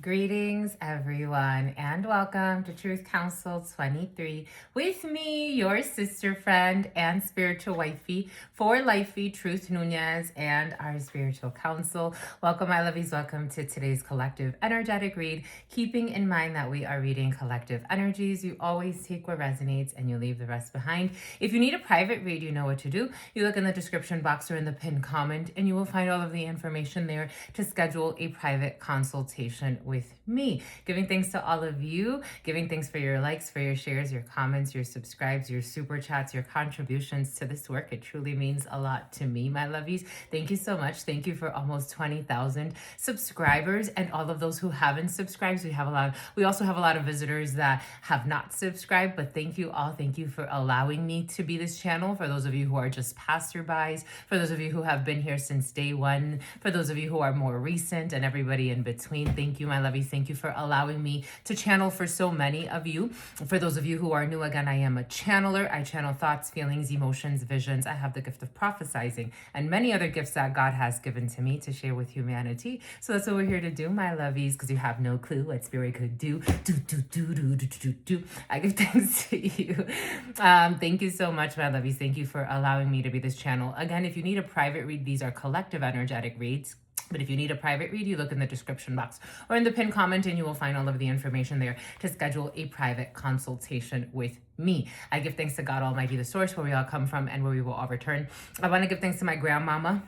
Greetings, everyone, and welcome to Truth Council 23 with me, your sister friend and spiritual wifey for Lifey, Truth Nuñez, and our spiritual council. Welcome, my lovies. Welcome to today's collective energetic read. Keeping in mind that we are reading collective energies, you always take what resonates and you leave the rest behind. If you need a private read, you know what to do. You look in the description box or in the pinned comment, and you will find all of the information there to schedule a private consultation with me. Giving thanks to all of you, giving thanks for your likes, for your shares, your comments, your subscribes, your super chats, your contributions to this work. It truly means a lot to me, my lovies. Thank you so much. Thank you for almost 20,000 subscribers, and all of those who haven't subscribed. We also have a lot of visitors that have not subscribed, but thank you all. Thank you for allowing me to be this channel. For those of you who are just passerbys, for those of you who have been here since day one, for those of you who are more recent, and everybody in between, thank you, my lovies. Thank you for allowing me to channel for so many of you. For those of you who are new, again, I am a channeler. I channel thoughts, feelings, emotions, visions. I have the gift of prophesizing and many other gifts that God has given to me to share with humanity. So that's what we're here to do, my lovies, because you have no clue what spirit could do. I give thanks to you. Thank you so much, my lovies. Thank you for allowing me to be this channel. Again, if you need a private read, these are collective energetic reads. But if you need a private read, you look in the description box or in the pinned comment, and you will find all of the information there to schedule a private consultation with me. I give thanks to God Almighty, the source where we all come from and where we will all return. I want to give thanks to my grandmama,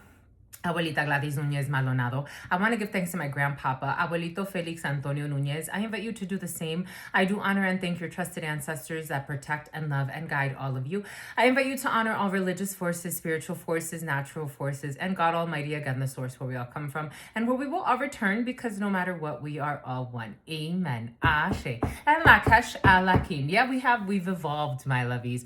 Abuelita Gladys Nuñez Maldonado. I want to give thanks to my grandpapa, Abuelito Felix Antonio Nuñez. I invite you to do the same. I do honor and thank your trusted ancestors that protect and love and guide all of you. I invite you to honor all religious forces, spiritual forces, natural forces, and God Almighty, again, the source where we all come from and where we will all return, because no matter what, we are all one. Amen. Ashe. And Lakash Alakin. Yeah, we've evolved, my lovies.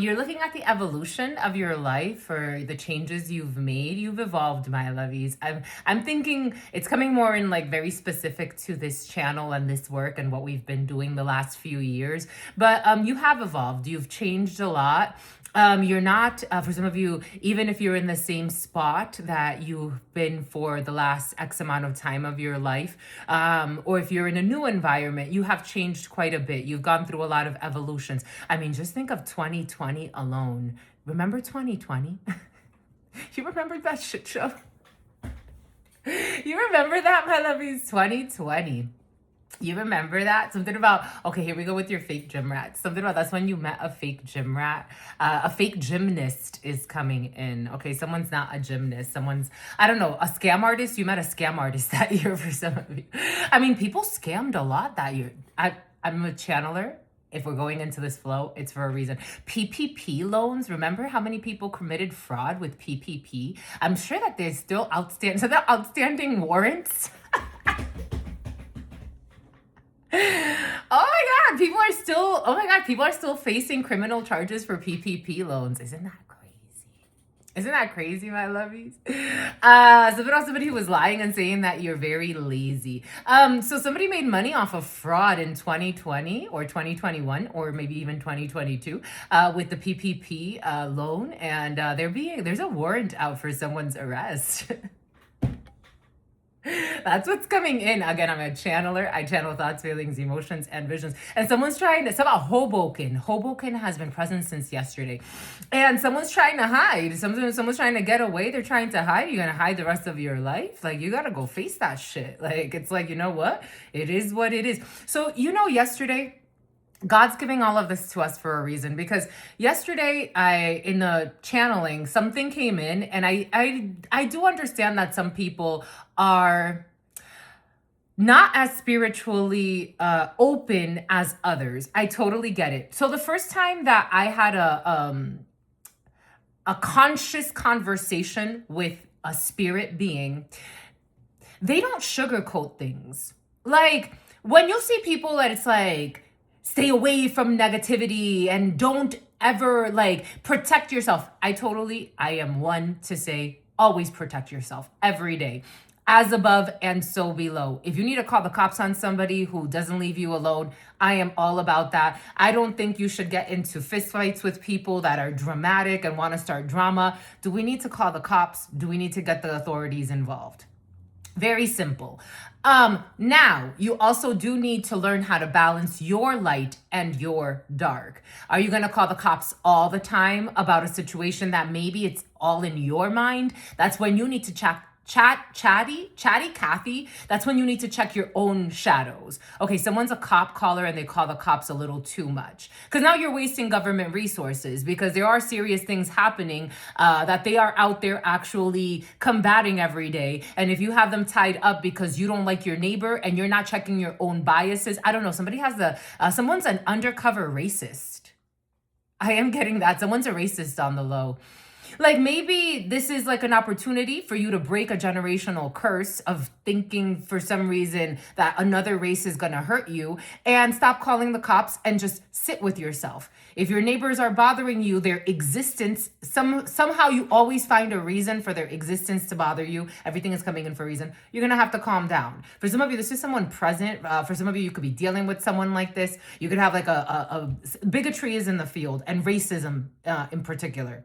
You're looking at the evolution of your life or the changes you've made. You've evolved, my lovies. I'm thinking it's coming more in like very specific to this channel and this work and what we've been doing the last few years. But you have evolved. You've changed a lot. You're not, for some of you, even if you're in the same spot that you've been for the last X amount of time of your life, or if you're in a new environment, you have changed quite a bit. You've gone through a lot of evolutions. I mean, just think of 2020 alone. Remember 2020? You remember that shit show? You remember that, my lovies? 2020. You remember that? Something about, okay, here we go with your fake gym rat. Something about that's when you met a fake gym rat. A fake gymnast is coming in. Okay, someone's not a gymnast. Someone's, I don't know, a scam artist. You met a scam artist that year for some of you. I mean, people scammed a lot that year. I'm a channeler. If we're going into this flow, it's for a reason. PPP loans, remember how many people committed fraud with PPP? I'm sure that there's still outstanding warrants. People are still facing criminal charges for PPP loans. Isn't that crazy? Isn't that crazy, my lovies? Somebody who was lying and saying that you're very lazy. So somebody made money off of fraud in 2020 or 2021 or maybe even 2022 with the PPP loan, and there's a warrant out for someone's arrest. That's what's coming in. Again, I'm a channeler. I channel thoughts, feelings, emotions, and visions. And somehow Hoboken. Hoboken has been present since yesterday. And someone's trying to hide. Someone's trying to get away. They're trying to hide. You're going to hide the rest of your life? Like, you got to go face that shit. Like, it's like, you know what? It is what it is. So, yesterday, God's giving all of this to us for a reason, because yesterday in the channeling, something came in, and I do understand that some people are not as spiritually open as others. I totally get it. So the first time that I had a conscious conversation with a spirit being, they don't sugarcoat things. Like, when you see people that it's like, stay away from negativity and don't ever protect yourself. I am one to say, always protect yourself every day. As above and so below. If you need to call the cops on somebody who doesn't leave you alone, I am all about that. I don't think you should get into fistfights with people that are dramatic and want to start drama. Do we need to call the cops? Do we need to get the authorities involved? Very simple. Now you also do need to learn how to balance your light and your dark. Are you going to call the cops all the time about a situation that maybe it's all in your mind? That's when you need to chatty Kathy. That's when you need to check your own shadows. Okay, someone's a cop caller and they call the cops a little too much, because now you're wasting government resources, because there are serious things happening that they are out there actually combating every day. And if you have them tied up because you don't like your neighbor and you're not checking your own biases, I don't know, someone's an undercover racist. I am getting that. Someone's a racist on the low. Like, maybe this is like an opportunity for you to break a generational curse of thinking for some reason that another race is going to hurt you, and stop calling the cops and just sit with yourself. If your neighbors are bothering you, their existence, somehow you always find a reason for their existence to bother you. Everything is coming in for a reason. You're going to have to calm down. For some of you, this is someone present. For some of you, you could be dealing with someone like this. You could have like a bigotry is in the field, and racism in particular.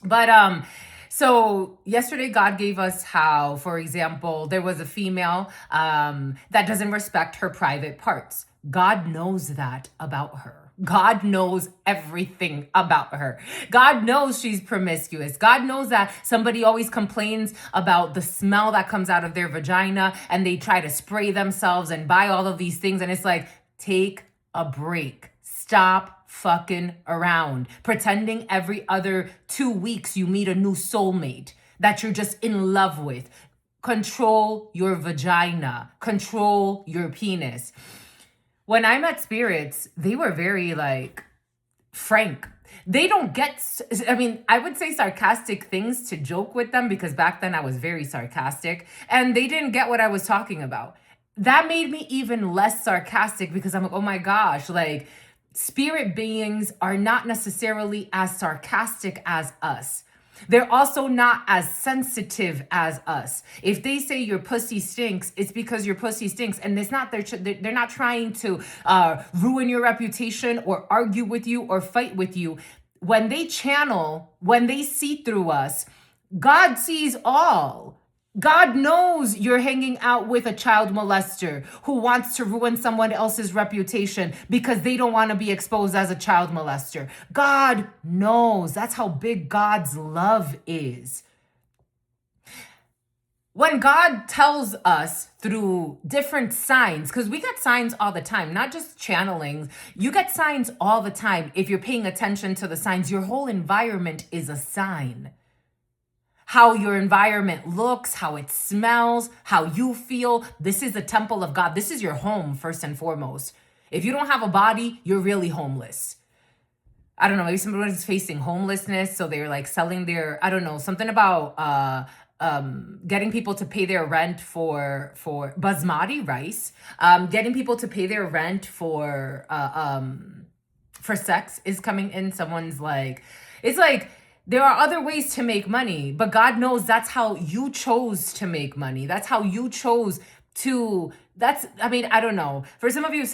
But so yesterday God gave us how, for example, there was a female that doesn't respect her private parts. God knows that about her. God knows everything about her. God knows she's promiscuous. God knows that somebody always complains about the smell that comes out of their vagina, and they try to spray themselves and buy all of these things. And it's like, take a break. Stop fucking around, pretending every other 2 weeks you meet a new soulmate that you're just in love with. Control your vagina. Control your penis. When I met spirits, they were very like frank. They don't get, I mean, I would say sarcastic things to joke with them, because back then I was very sarcastic, and they didn't get what I was talking about. That made me even less sarcastic, because I'm like, oh my gosh, like, spirit beings are not necessarily as sarcastic as us. They're also not as sensitive as us. If they say your pussy stinks, it's because your pussy stinks. And it's not, they're not trying to ruin your reputation or argue with you or fight with you. When they channel, when they see through us, God sees all. God knows you're hanging out with a child molester who wants to ruin someone else's reputation because they don't want to be exposed as a child molester. God knows. That's how big God's love is. When God tells us through different signs, because we get signs all the time, not just channeling, you get signs all the time. If you're paying attention to the signs, your whole environment is a sign. How your environment looks, how it smells, how you feel. This is the temple of God. This is your home, first and foremost. If you don't have a body, you're really homeless. I don't know, maybe somebody's facing homelessness, so they're like selling their, I don't know, something about getting people to pay their rent for basmati rice, getting people to pay their rent for sex is coming in. Someone's like, it's like, there are other ways to make money, but God knows that's how you chose to make money. That's how you chose to, I don't know. For some of you,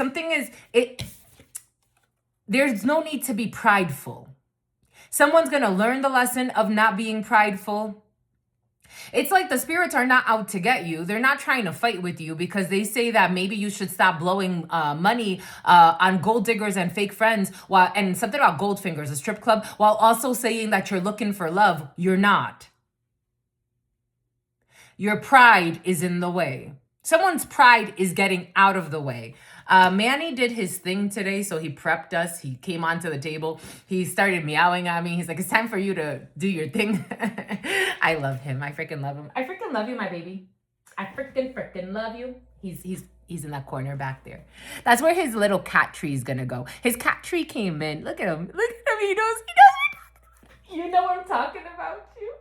there's no need to be prideful. Someone's going to learn the lesson of not being prideful. It's like the spirits are not out to get you. They're not trying to fight with you, because they say that maybe you should stop blowing money on gold diggers and fake friends, and something about Goldfingers, a strip club, while also saying that you're looking for love. You're not. Your pride is in the way. Someone's pride is getting out of the way. Manny did his thing today, so he prepped us. He came onto the table. He started meowing at me. He's like, it's time for you to do your thing. I love him. I freaking love him. I freaking love you, my baby. I freaking love you. He's in that corner back there. That's where his little cat tree is gonna go. His cat tree came in. Look at him. Look at him. He knows. You know what I'm talking about, you.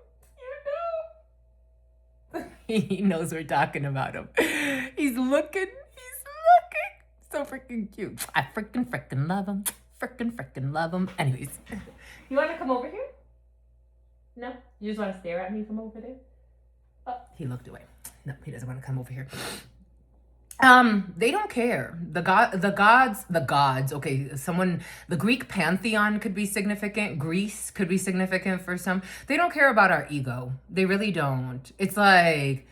He knows we're talking about him. He's looking. So freaking cute. I freaking love him. Freaking love him. Anyways, you want to come over here? No? You just want to stare at me from over there? Oh, he looked away. No, he doesn't want to come over here. They don't care. The gods. Okay, the Greek pantheon could be significant. Greece could be significant for some. They don't care about our ego. They really don't. It's like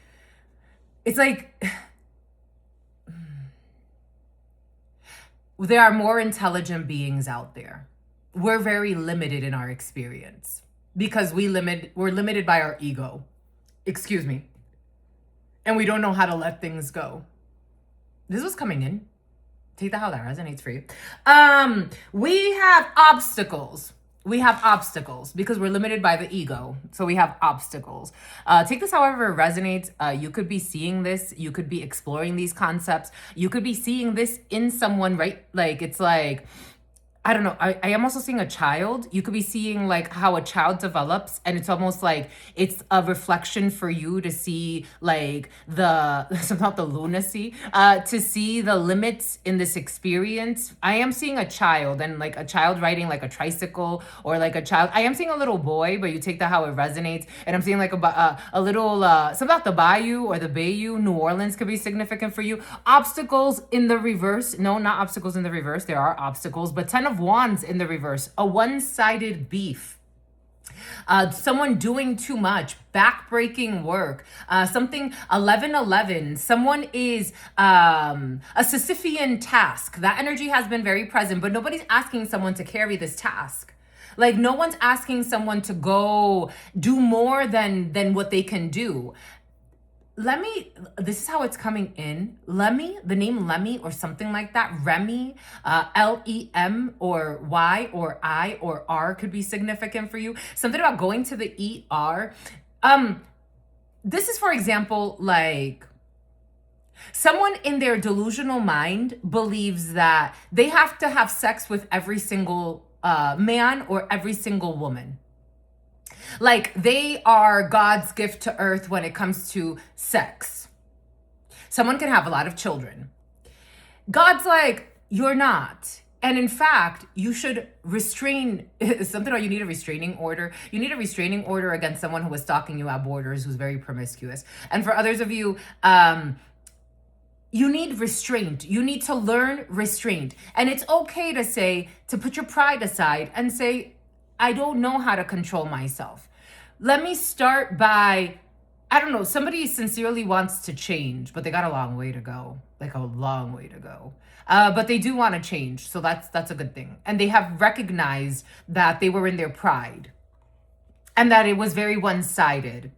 there are more intelligent beings out there. We're very limited in our experience because we're limited by our ego. Excuse me. And we don't know how to let things go. This was coming in. Take that how that resonates for you. We have obstacles. We have obstacles because we're limited by the ego. So we have obstacles. Take this however it resonates. You could be seeing this. You could be exploring these concepts. You could be seeing this in someone, right? Like, it's like, I don't know. I am also seeing a child. You could be seeing like how a child develops, and it's almost like it's a reflection for you to see like something the lunacy, to see the limits in this experience. I am seeing a child, and like a child riding like a tricycle, or like a child. I am seeing a little boy, but you take that how it resonates. And I'm seeing like a little something about the bayou or the bayou. New Orleans could be significant for you. Obstacles in the reverse. No, not obstacles in the reverse. There are obstacles, but 10 of Wands in the reverse, a one-sided beef, someone doing too much, backbreaking work, something 1111, someone is a Sisyphean task. That energy has been very present, but nobody's asking someone to carry this task. Like, no one's asking someone to go do more than what they can do. This is how it's coming in. Lemmy, the name Lemmy or something like that, Remy, Lem or Y or I or R could be significant for you. Something about going to the ER. This is, for example, like someone in their delusional mind believes that they have to have sex with every single man or every single woman. Like, they are God's gift to earth when it comes to sex. Someone can have a lot of children. God's like, you're not. And in fact, you should restrain something, or you need a restraining order. You need a restraining order against someone who is stalking you at borders, who's very promiscuous. And for others of you, you need restraint. You need to learn restraint. And it's okay to say, to put your pride aside and say, I don't know how to control myself. Let me start by, I don't know, somebody sincerely wants to change, but they got a long way to go, like a long way to go. But they do want to change. So that's a good thing. And they have recognized that they were in their pride and that it was very one-sided.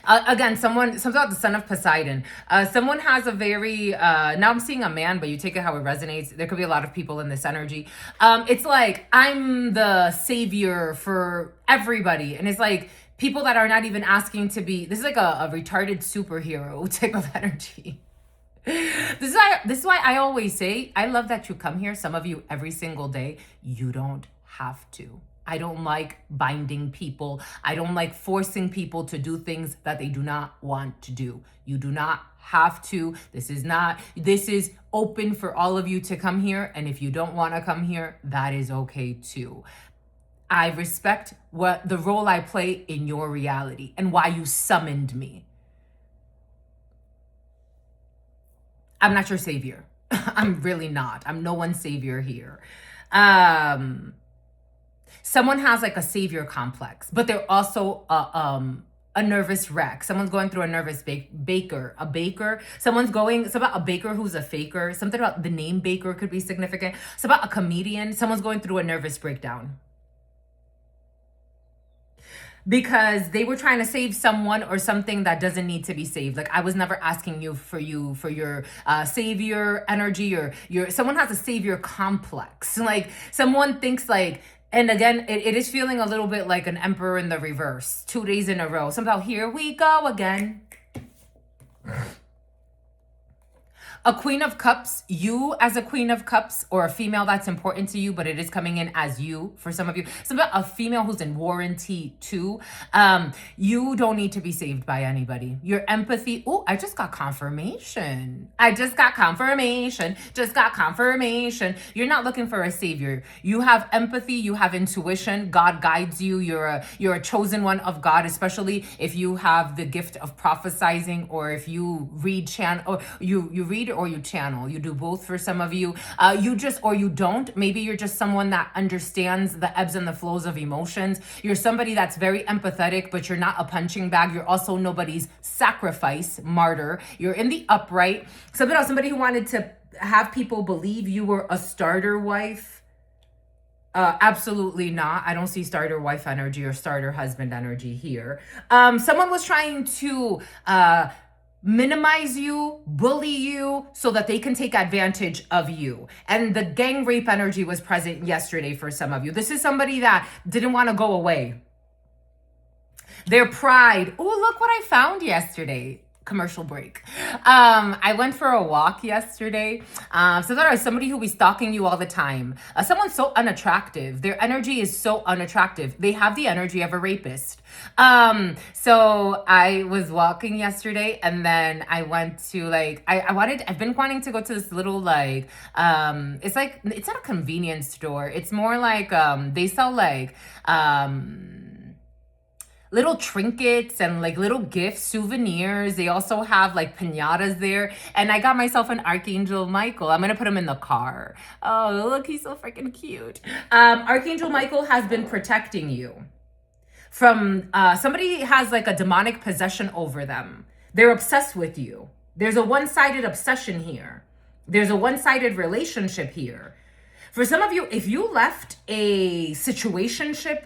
Again, something about the son of Poseidon. Someone has a very, now I'm seeing a man, but you take it how it resonates. There could be a lot of people in this energy. It's like, I'm the savior for everybody. And it's like people that are not even asking to be, this is like a retarded superhero type of energy. This is why I always say, I love that you come here, some of you every single day. You don't have to. I don't like binding people. I don't like forcing people to do things that they do not want to do. You do not have to. This is open for all of you to come here. And if you don't want to come here, that is okay too. I respect the role I play in your reality and why you summoned me. I'm not your savior. I'm really not. I'm no one's savior here. Someone has like a savior complex, but they're also a nervous wreck. Someone's going through a nervous baker. Someone's going, it's about a baker who's a faker. Something about the name Baker could be significant. It's about a comedian. Someone's going through a nervous breakdown because they were trying to save someone or something that doesn't need to be saved. Like, I was never asking you for your savior energy, or someone has a savior complex. Like, someone thinks like, and again, it is feeling a little bit like an emperor in the reverse, 2 days in a row. Somehow, here we go again. A Queen of Cups, you as a Queen of Cups, or a female that's important to you, but it is coming in as you for some of you. Some a female who's in warranty too. You don't need to be saved by anybody. Your empathy. Oh, I just got confirmation. Just got confirmation. You're not looking for a savior. You have empathy. You have intuition. God guides you. You're a chosen one of God, especially if you have the gift of prophesizing, or if you read or you read or you channel. You do both for some of you. Or you don't. Maybe you're just someone that understands the ebbs and the flows of emotions. You're somebody that's very empathetic, but you're not a punching bag. You're also nobody's sacrifice, martyr. You're in the upright. Somebody who wanted to have people believe you were a starter wife. Absolutely not. I don't see starter wife energy or starter husband energy here. Someone was trying to minimize you, bully you, so that they can take advantage of you. And the gang rape energy was present yesterday for some of you. This is somebody that didn't want to go away. Their pride. Oh, look what I found yesterday. Commercial break. I went for a walk yesterday. So there is somebody who be stalking you all the time. Someone so unattractive. Their energy is so unattractive. They have the energy of a rapist. So I was walking yesterday, and then I went to like I've been wanting to go to this little like it's not a convenience store. It's more like they sell like little trinkets and like little gifts, souvenirs. They also have like piñatas there. And I got myself an Archangel Michael. I'm going to put him in the car. Oh, look, he's so freaking cute. Archangel Michael has been protecting you from somebody has like a demonic possession over them. They're obsessed with you. There's a one-sided obsession here. There's a one-sided relationship here. For some of you, if you left a situationship,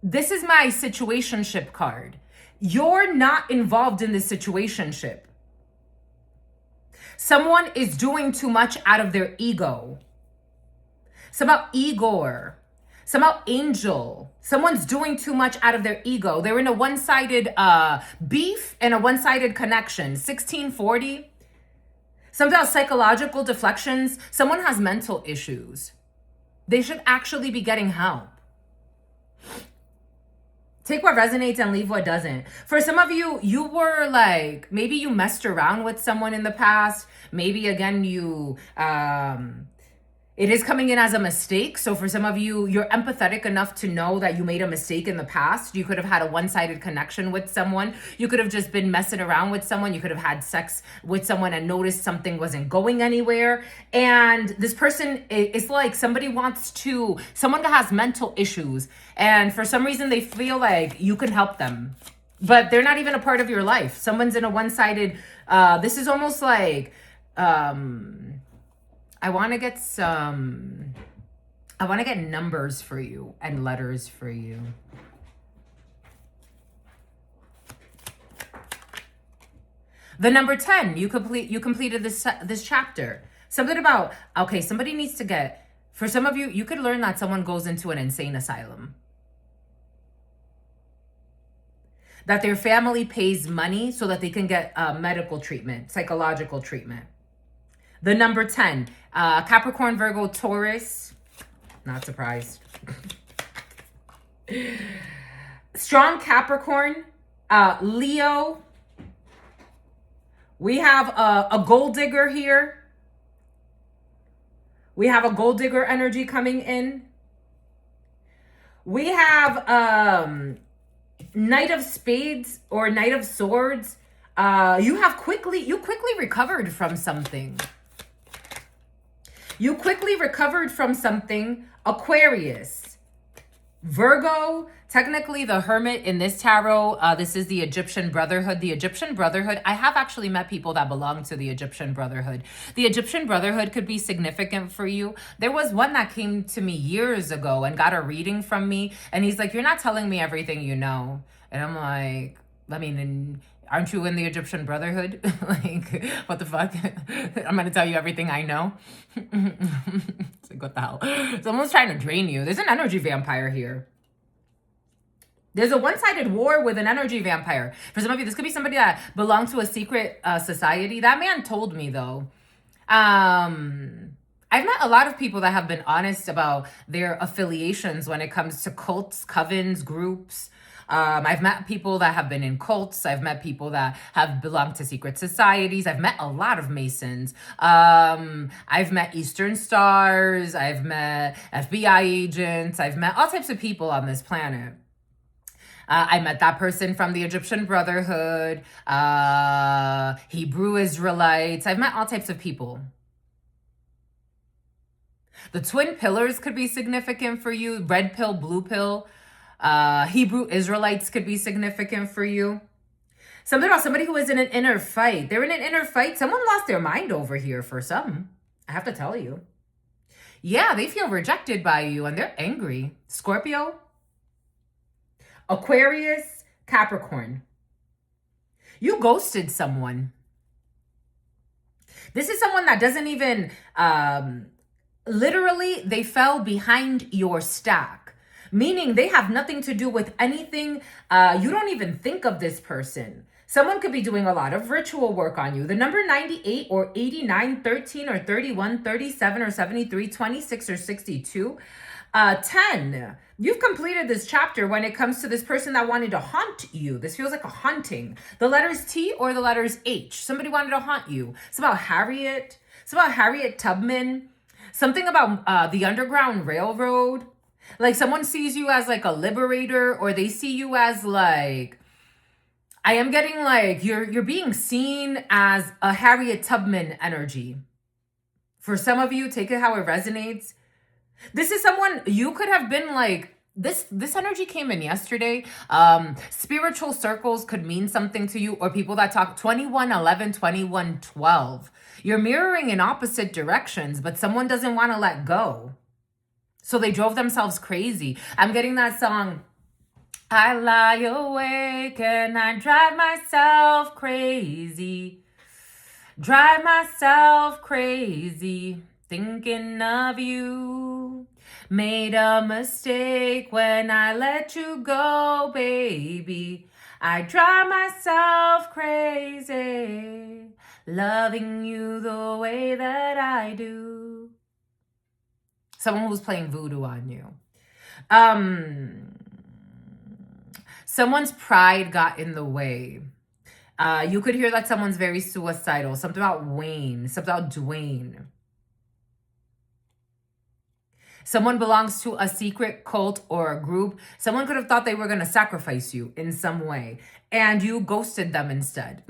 this is my situationship card. You're not involved in this situationship. Someone is doing too much out of their ego. Somehow Igor, somehow Angel. Someone's doing too much out of their ego. They're in a one-sided beef and a one-sided connection. 1640. Somehow psychological deflections. Someone has mental issues. They should actually be getting help. Take what resonates and leave what doesn't. For some of you, you were like, maybe you messed around with someone in the past. Maybe again, it is coming in as a mistake. So for some of you, you're empathetic enough to know that you made a mistake in the past. You could have had a one-sided connection with someone. You could have just been messing around with someone. You could have had sex with someone and noticed something wasn't going anywhere. And this person is like someone that has mental issues. And for some reason, they feel like you can help them. But they're not even a part of your life. Someone's in a one-sided, this is almost like, I want to get numbers for you and letters for you. The number 10, you completed this chapter. Something about, okay, somebody needs to get, for some of you, you could learn that someone goes into an insane asylum. That their family pays money so that they can get medical treatment, psychological treatment. The number 10, Capricorn, Virgo, Taurus. Not surprised. Strong Capricorn, Leo. We have a gold digger here. We have a gold digger energy coming in. We have Knight of Spades or Knight of Swords. You quickly recovered from something. You quickly recovered from something. Aquarius. Virgo, technically the Hermit in this tarot, this is the Egyptian Brotherhood. The Egyptian Brotherhood, I have actually met people that belong to the Egyptian Brotherhood. The Egyptian Brotherhood could be significant for you. There was one that came to me years ago and got a reading from me. And he's like, you're not telling me everything you know. And I'm like, I mean, aren't you in the Egyptian Brotherhood? Like, what the fuck? I'm going to tell you everything I know. It's like, what the hell? Someone's trying to drain you. There's an energy vampire here. There's a one-sided war with an energy vampire. For some of you, this could be somebody that belongs to a secret society. That man told me, though. I've met a lot of people that have been honest about their affiliations when it comes to cults, covens, groups. I've met people that have been in cults. I've met people that have belonged to secret societies. I've met a lot of Masons. I've met Eastern Stars. I've met FBI agents. I've met all types of people on this planet. I met that person from the Egyptian Brotherhood, Hebrew Israelites. I've met all types of people. The twin pillars could be significant for you. Red pill, blue pill. Hebrew Israelites could be significant for you. Something about somebody who is in an inner fight. They're in an inner fight. Someone lost their mind over here for some. I have to tell you. Yeah, they feel rejected by you and they're angry. Scorpio, Aquarius, Capricorn. You ghosted someone. This is someone that doesn't even, literally, they fell behind your stack. Meaning they have nothing to do with anything. You don't even think of this person. Someone could be doing a lot of ritual work on you. The number 98 or 89, 13 or 31, 37 or 73, 26 or 62, 10. You've completed this chapter when it comes to this person that wanted to haunt you. This feels like a haunting. The letters T or the letters H. Somebody wanted to haunt you. It's about Harriet. It's about Harriet Tubman. Something about the Underground Railroad. Like someone sees you as like a liberator, or they see you as like, I am getting like you're being seen as a Harriet Tubman energy. For some of you, take it how it resonates. This is someone you could have been like, this energy came in yesterday. Spiritual circles could mean something to you, or people that talk 2111, 2112. You're mirroring in opposite directions, but someone doesn't want to let go. So they drove themselves crazy. I'm getting that song, I lie awake and I drive myself crazy. Drive myself crazy, thinking of you. Made a mistake when I let you go, baby. I drive myself crazy, loving you the way that I do. Someone who's playing voodoo on you. Someone's pride got in the way. You could hear that someone's very suicidal. Something about Wayne. Something about Dwayne. Someone belongs to a secret cult or a group. Someone could have thought they were going to sacrifice you in some way, and you ghosted them instead.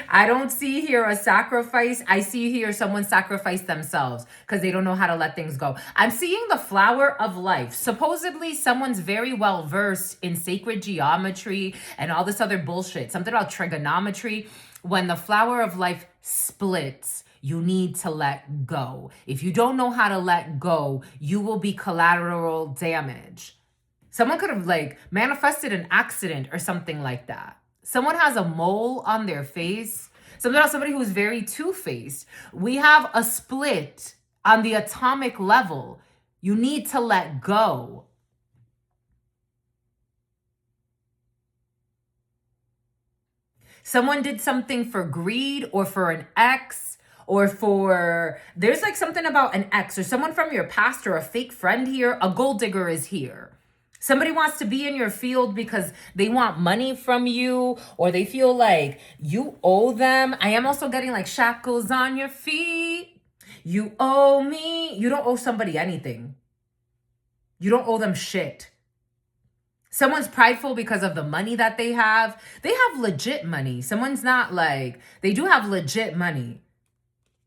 I don't see here a sacrifice. I see here someone sacrificed themselves because they don't know how to let things go. I'm seeing the flower of life. Supposedly someone's very well versed in sacred geometry and all this other bullshit. Something about trigonometry. When the flower of life splits, you need to let go. If you don't know how to let go, you will be collateral damage. Someone could have like manifested an accident or something like that. Someone has a mole on their face. Somebody who's very two-faced. We have a split on the atomic level. You need to let go. Someone did something for greed or for an ex, or for, there's like something about an ex or someone from your past or a fake friend here. A gold digger is here. Somebody wants to be in your field because they want money from you, or they feel like you owe them. I am also getting like shackles on your feet. You owe me. You don't owe somebody anything. You don't owe them shit. Someone's prideful because of the money that they have. They have legit money. Someone's not like, they do have legit money.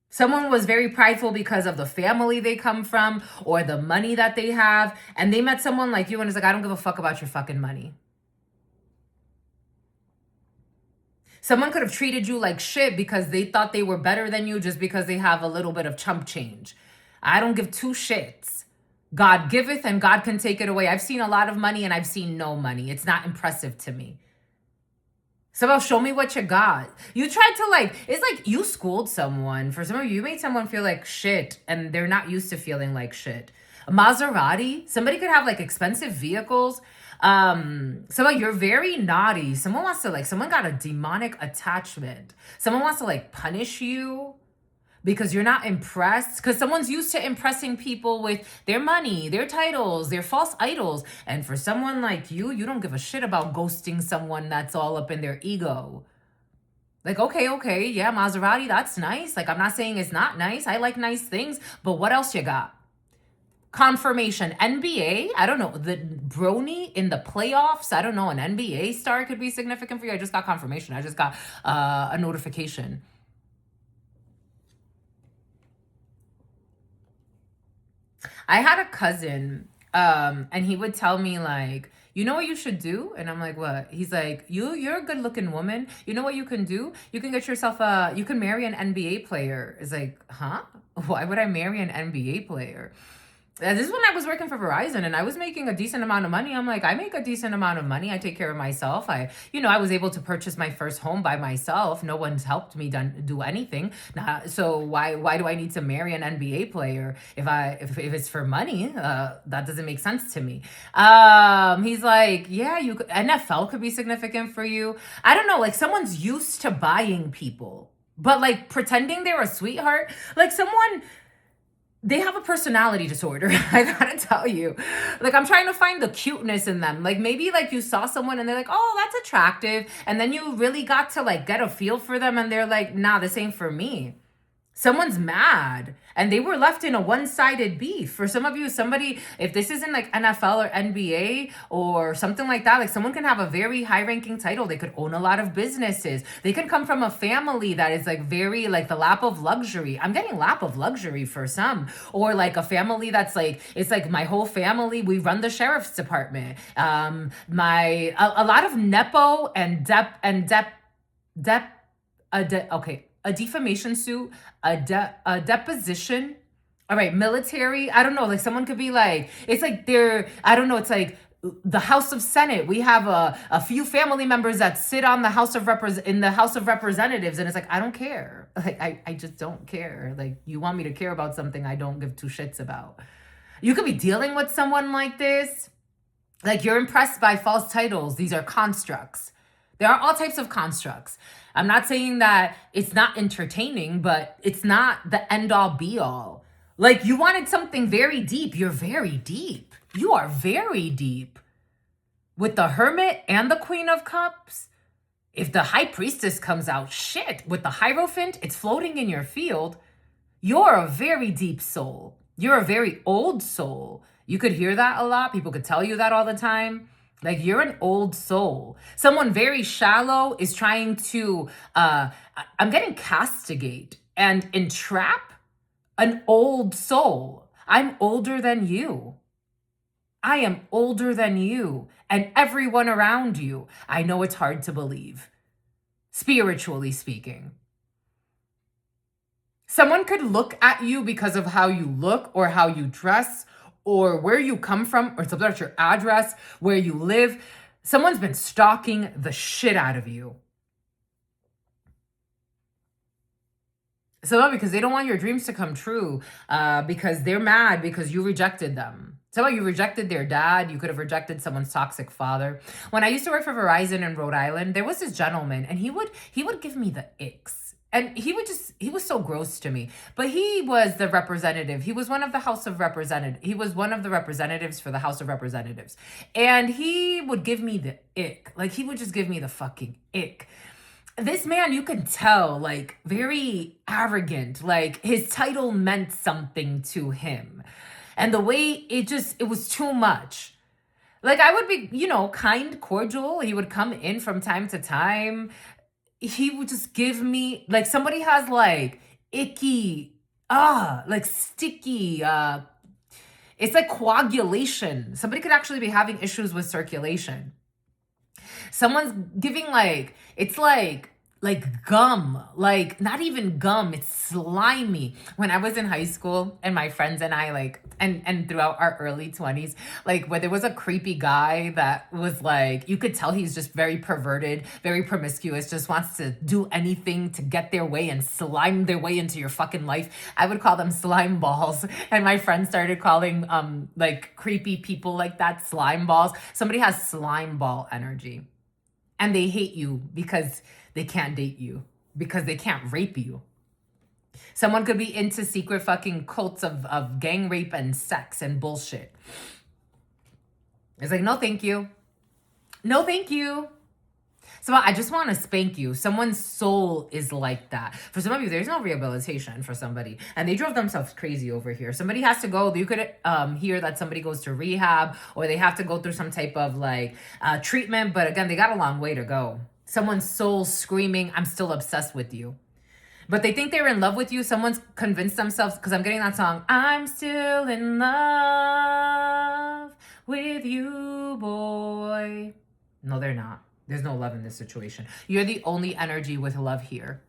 Someone was very prideful because of the family they come from or the money that they have. And they met someone like you and it's like, I don't give a fuck about your fucking money. Someone could have treated you like shit because they thought they were better than you just because they have a little bit of chump change. I don't give two shits. God giveth and God can take it away. I've seen a lot of money and I've seen no money. It's not impressive to me. So show me what you got. You tried to like, it's like you schooled someone. For some of you made someone feel like shit and they're not used to feeling like shit. A Maserati, somebody could have like expensive vehicles. You're very naughty. Someone wants to like, someone got a demonic attachment. Someone wants to like punish you because you're not impressed, because someone's used to impressing people with their money, their titles, their false idols. And for someone like you don't give a shit about ghosting someone that's all up in their ego. Like, okay, yeah, Maserati, that's nice. Like, I'm not saying it's not nice. I like nice things, but what else you got? Confirmation. NBA, I don't know, the Brony in the playoffs, I don't know, an NBA star could be significant for you. I just got confirmation. I just got a notification. I had a cousin, and he would tell me like, you know what you should do? And I'm like, what? He's like, you're a good looking woman. You know what you can do? You can get yourself you can marry an NBA player. It's like, huh? Why would I marry an NBA player? This is when I was working for Verizon and I was making a decent amount of money. I'm like, I make a decent amount of money. I take care of myself. I was able to purchase my first home by myself. No one's helped me do anything. So why do I need to marry an NBA player if it's for money? That doesn't make sense to me. He's like, yeah, NFL could be significant for you. I don't know, like someone's used to buying people, but like pretending they're a sweetheart, like they have a personality disorder. I gotta tell you. Like, I'm trying to find the cuteness in them. Like, maybe, like, you saw someone and they're like, oh, that's attractive. And then you really got to, like, get a feel for them. And they're like, nah, this ain't for me. Someone's mad and they were left in a one-sided beef. For some of you, if this isn't like NFL or NBA or something like that, like someone can have a very high-ranking title. They could own a lot of businesses. They can come from a family that is like very like the lap of luxury. I'm getting lap of luxury for some. Or like a family that's like, it's like my whole family, we run the sheriff's department. A lot of Nepo and a defamation suit, a deposition. All right, military. I don't know. Like someone could be like, it's like I don't know. It's like the House of Senate. We have a few family members that sit on the in the House of Representatives. And it's like, I don't care. Like, I just don't care. Like, you want me to care about something I don't give two shits about. You could be dealing with someone like this. Like you're impressed by false titles. These are constructs. There are all types of constructs. I'm not saying that it's not entertaining, but it's not the end all be all. Like you wanted something very deep. You're very deep. You are very deep. With the Hermit and the Queen of Cups, if the High Priestess comes out, shit, with the Hierophant, it's floating in your field. You're a very deep soul. You're a very old soul. You could hear that a lot. People could tell you that all the time. Like you're an old soul. Someone very shallow is trying to, I'm getting castigate and entrap an old soul. I'm older than you. I am older than you and everyone around you. I know it's hard to believe, spiritually speaking. Someone could look at you because of how you look or how you dress or where you come from, or something about your address, where you live. Someone's been stalking the shit out of you. So because they don't want your dreams to come true, because they're mad because you rejected them. So you rejected their dad. You could have rejected someone's toxic father. When I used to work for Verizon in Rhode Island, there was this gentleman and he would give me the icks. And he was so gross to me, but he was the representative. He was one of the House of Representatives. He was one of the representatives for the House of Representatives. And he would give me the ick. Like he would just give me the fucking ick. This man, you could tell, like very arrogant, like his title meant something to him. And the way it was too much. Like I would be, kind, cordial. He would come in from time to time. He would just give me, like somebody has like icky, like sticky, it's like coagulation. Somebody could actually be having issues with circulation. Someone's giving it's like gum, like not even gum, it's slimy. When I was in high school and my friends and I and throughout our early 20s, where there was a creepy guy that was you could tell he's just very perverted, very promiscuous, just wants to do anything to get their way and slime their way into your fucking life. I would call them slime balls. And my friends started calling creepy people like that slime balls. Somebody has slime ball energy and they hate you because they can't date you, because they can't rape you. Someone could be into secret fucking cults of gang rape and sex and bullshit. It's like, no, thank you. No, thank you. So I just want to spank you. Someone's soul is like that. For some of you, there's no rehabilitation for somebody. And they drove themselves crazy over here. Somebody has to go. You could hear that somebody goes to rehab or they have to go through some type of treatment. But again, they got a long way to go. Someone's soul screaming, I'm still obsessed with you. But they think they're in love with you. Someone's convinced themselves, because I'm getting that song, I'm still in love with you, boy. No, they're not. There's no love in this situation. You're the only energy with love here.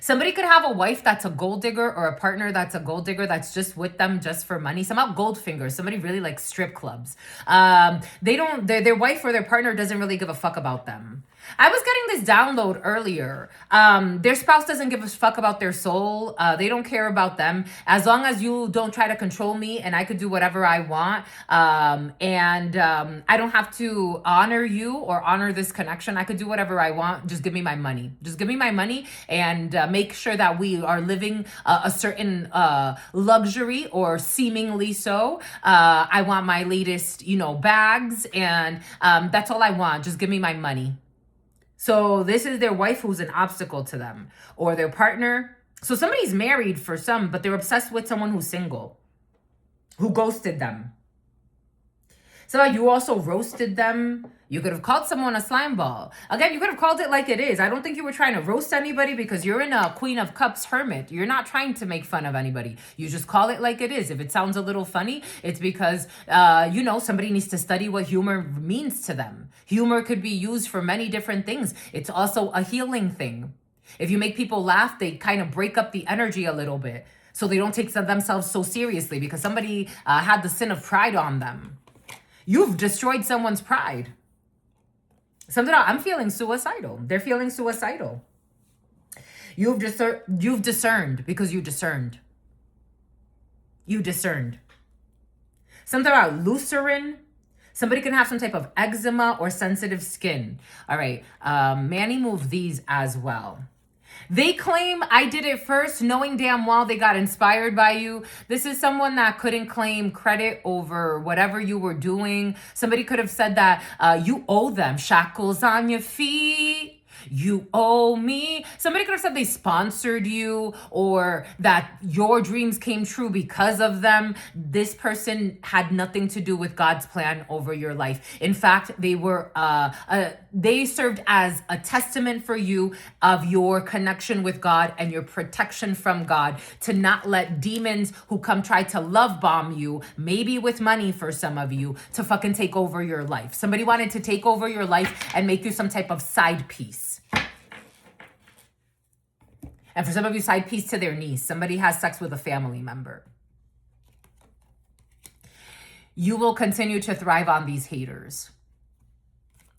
Somebody could have a wife that's a gold digger or a partner that's a gold digger that's just with them just for money. Somehow gold fingers. Somebody really likes strip clubs. They don't, their wife or their partner doesn't really give a fuck about them. I was getting this download earlier. Their spouse doesn't give a fuck about their soul. They don't care about them. As long as you don't try to control me and I could do whatever I want. I don't have to honor you or honor this connection. I could do whatever I want. Just give me my money. Just give me my money and make sure that we are living a certain luxury or seemingly so. I want my latest, bags and that's all I want. Just give me my money. So this is their wife who's an obstacle to them or their partner. So somebody's married for some, but they're obsessed with someone who's single, who ghosted them. So you also roasted them. You could have called someone a slime ball. Again, you could have called it like it is. I don't think you were trying to roast anybody because you're in a Queen of Cups hermit. You're not trying to make fun of anybody. You just call it like it is. If it sounds a little funny, it's because, somebody needs to study what humor means to them. Humor could be used for many different things. It's also a healing thing. If you make people laugh, they kind of break up the energy a little bit. So they don't take themselves so seriously because somebody had the sin of pride on them. You've destroyed someone's pride. I'm feeling suicidal. They're feeling suicidal. You've discerned because you discerned. You discerned. Something about Lucerne. Somebody can have some type of eczema or sensitive skin. All right. Manny, move these as well. They claim I did it first, knowing damn well they got inspired by you. This is someone that couldn't claim credit over whatever you were doing. Somebody could have said that you owe them shackles on your feet. You owe me. Somebody could have said they sponsored you or that your dreams came true because of them. This person had nothing to do with God's plan over your life. In fact, they served as a testament for you of your connection with God and your protection from God to not let demons who come try to love bomb you, maybe with money for some of you, to fucking take over your life. Somebody wanted to take over your life and make you some type of side piece. And for some of you, side piece to their niece. Somebody has sex with a family member. You will continue to thrive on these haters.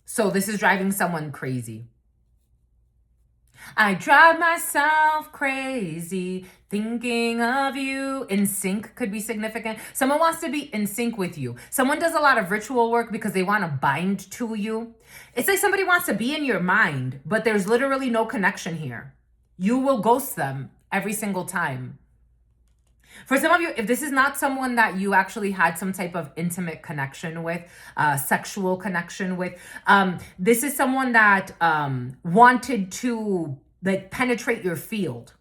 So this is driving someone crazy. I drive myself crazy thinking of you. In sync could be significant. Someone wants to be in sync with you. Someone does a lot of ritual work because they want to bind to you. It's like somebody wants to be in your mind, but there's literally no connection here. You will ghost them every single time. For some of you, if this is not someone that you actually had some type of intimate connection with, sexual connection with, this is someone that wanted to penetrate your field.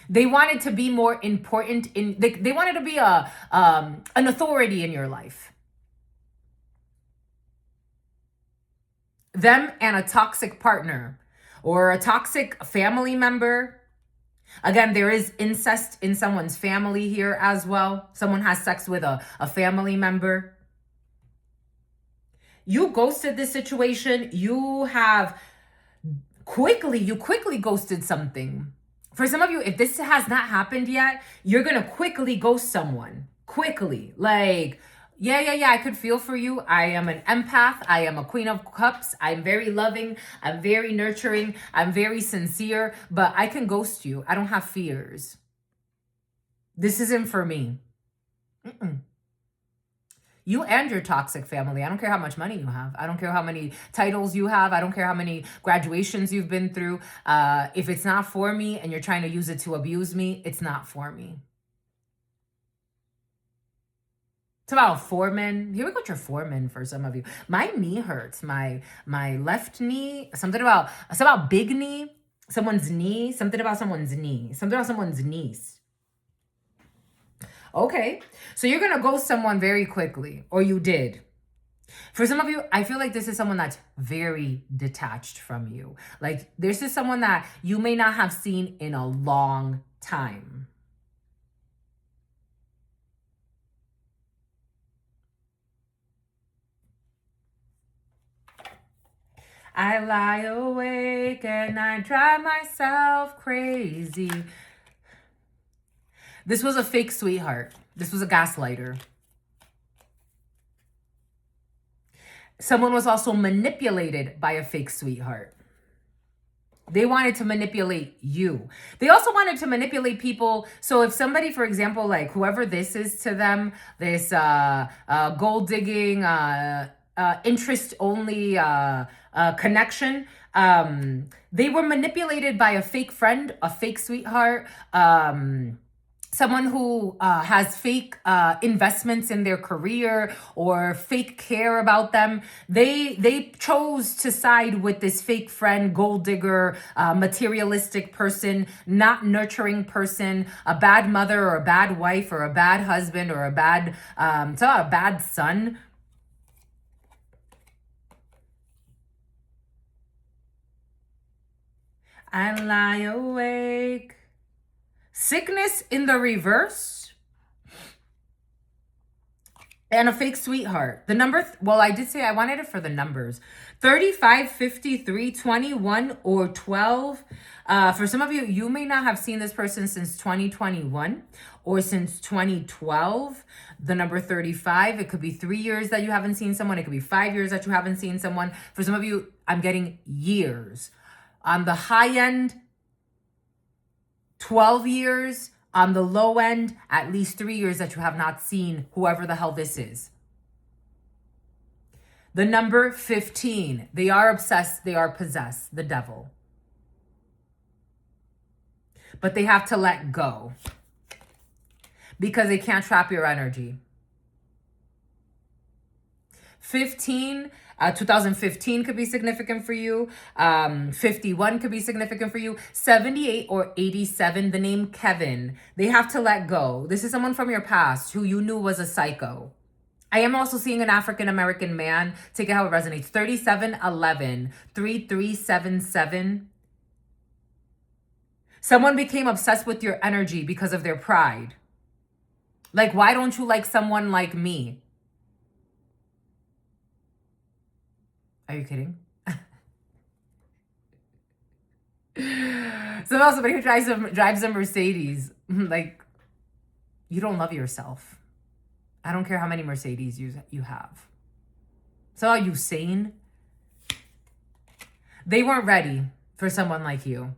They wanted to be more important they wanted to be an authority in your life. Them and a toxic partner or a toxic family member. Again, there is incest in someone's family here as well. Someone has sex with a family member. You ghosted this situation. You quickly ghosted something. For some of you, if this has not happened yet, you're going to quickly ghost someone. Quickly. Yeah, I could feel for you. I am an empath. I am a Queen of Cups. I'm very loving. I'm very nurturing. I'm very sincere, but I can ghost you. I don't have fears. This isn't for me. You and your toxic family. I don't care how much money you have. I don't care how many titles you have. I don't care how many graduations you've been through. If it's not for me and you're trying to use it to abuse me, it's not for me. It's about foreman. Here we go with your foreman for some of you. My knee hurts. My left knee. Something about big knee. Someone's knee. Something about someone's knee. Something about someone's niece. Okay. So you're going to ghost someone very quickly. Or you did. For some of you, I feel like this is someone that's very detached from you. Like this is someone that you may not have seen in a long time. I lie awake and I drive myself crazy. This was a fake sweetheart. This was a gaslighter. Someone was also manipulated by a fake sweetheart. They wanted to manipulate you. They also wanted to manipulate people. So if somebody, for example, like whoever this is to them, this gold digging, interest only connection, they were manipulated by a fake friend, a fake sweetheart, someone who has fake investments in their career or fake care about them. They chose to side with this fake friend, gold digger, materialistic person, not nurturing person, a bad mother or a bad wife or a bad husband or a bad son. I lie awake. Sickness in the reverse. And a fake sweetheart. The number, well, I did say I wanted it for the numbers. 35, 53, 21, or 12. For some of you, you may not have seen this person since 2021 or since 2012. The number 35, it could be 3 years that you haven't seen someone. It could be 5 years that you haven't seen someone. For some of you, I'm getting years. On the high end, 12 years. On the low end, at least 3 years that you have not seen whoever the hell this is. The number 15, they are obsessed, they are possessed, the devil. But they have to let go because they can't trap your energy. 15, 2015 could be significant for you. 51 could be significant for you. 78 or 87, the name Kevin. They have to let go. This is someone from your past who you knew was a psycho. I am also seeing an African-American man. Take it how it resonates. 3711, 3377. Someone became obsessed with your energy because of their pride. Like, why don't you like someone like me? Are you kidding? So somebody who drives a Mercedes, like, you don't love yourself. I don't care how many Mercedes you have. So are you sane? They weren't ready for someone like you.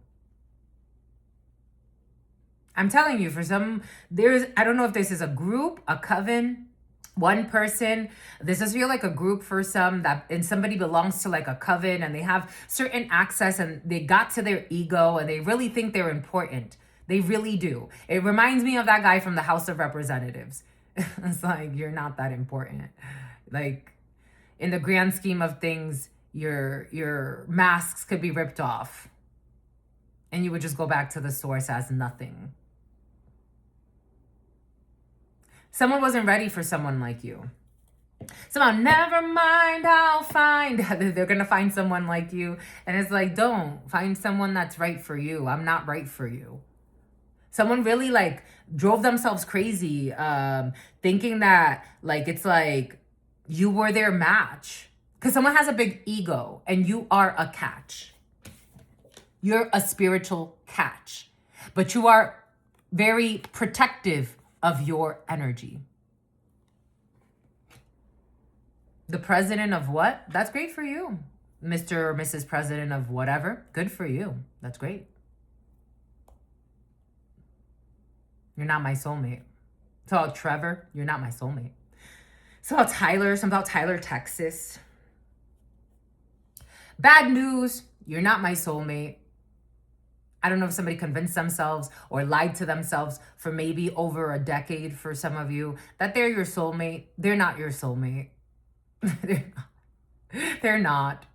I'm telling you, for some, I don't know if this is a group, a coven, one person. This does feel like a group for some, and somebody belongs to like a coven and they have certain access and they got to their ego and they really think they're important. They really do. It reminds me of that guy from the House of Representatives. It's like, you're not that important. Like, in the grand scheme of things, your masks could be ripped off and you would just go back to the source as nothing. Someone wasn't ready for someone like you. Someone, never mind, I'll find. They're going to find someone like you. And it's like, don't. Find someone that's right for you. I'm not right for you. Someone really like drove themselves crazy, thinking that like it's like you were their match. Because someone has a big ego and you are a catch. You're a spiritual catch. But you are very protective of your energy. The president of what? That's great for you. Mr. or Mrs. President of whatever. Good for you. That's great. You're not my soulmate. So Trevor, you're not my soulmate. So Tyler, something about Tyler, Texas. Bad news, you're not my soulmate. I don't know if somebody convinced themselves or lied to themselves for maybe over a decade for some of you that they're your soulmate. They're not your soulmate. They're not.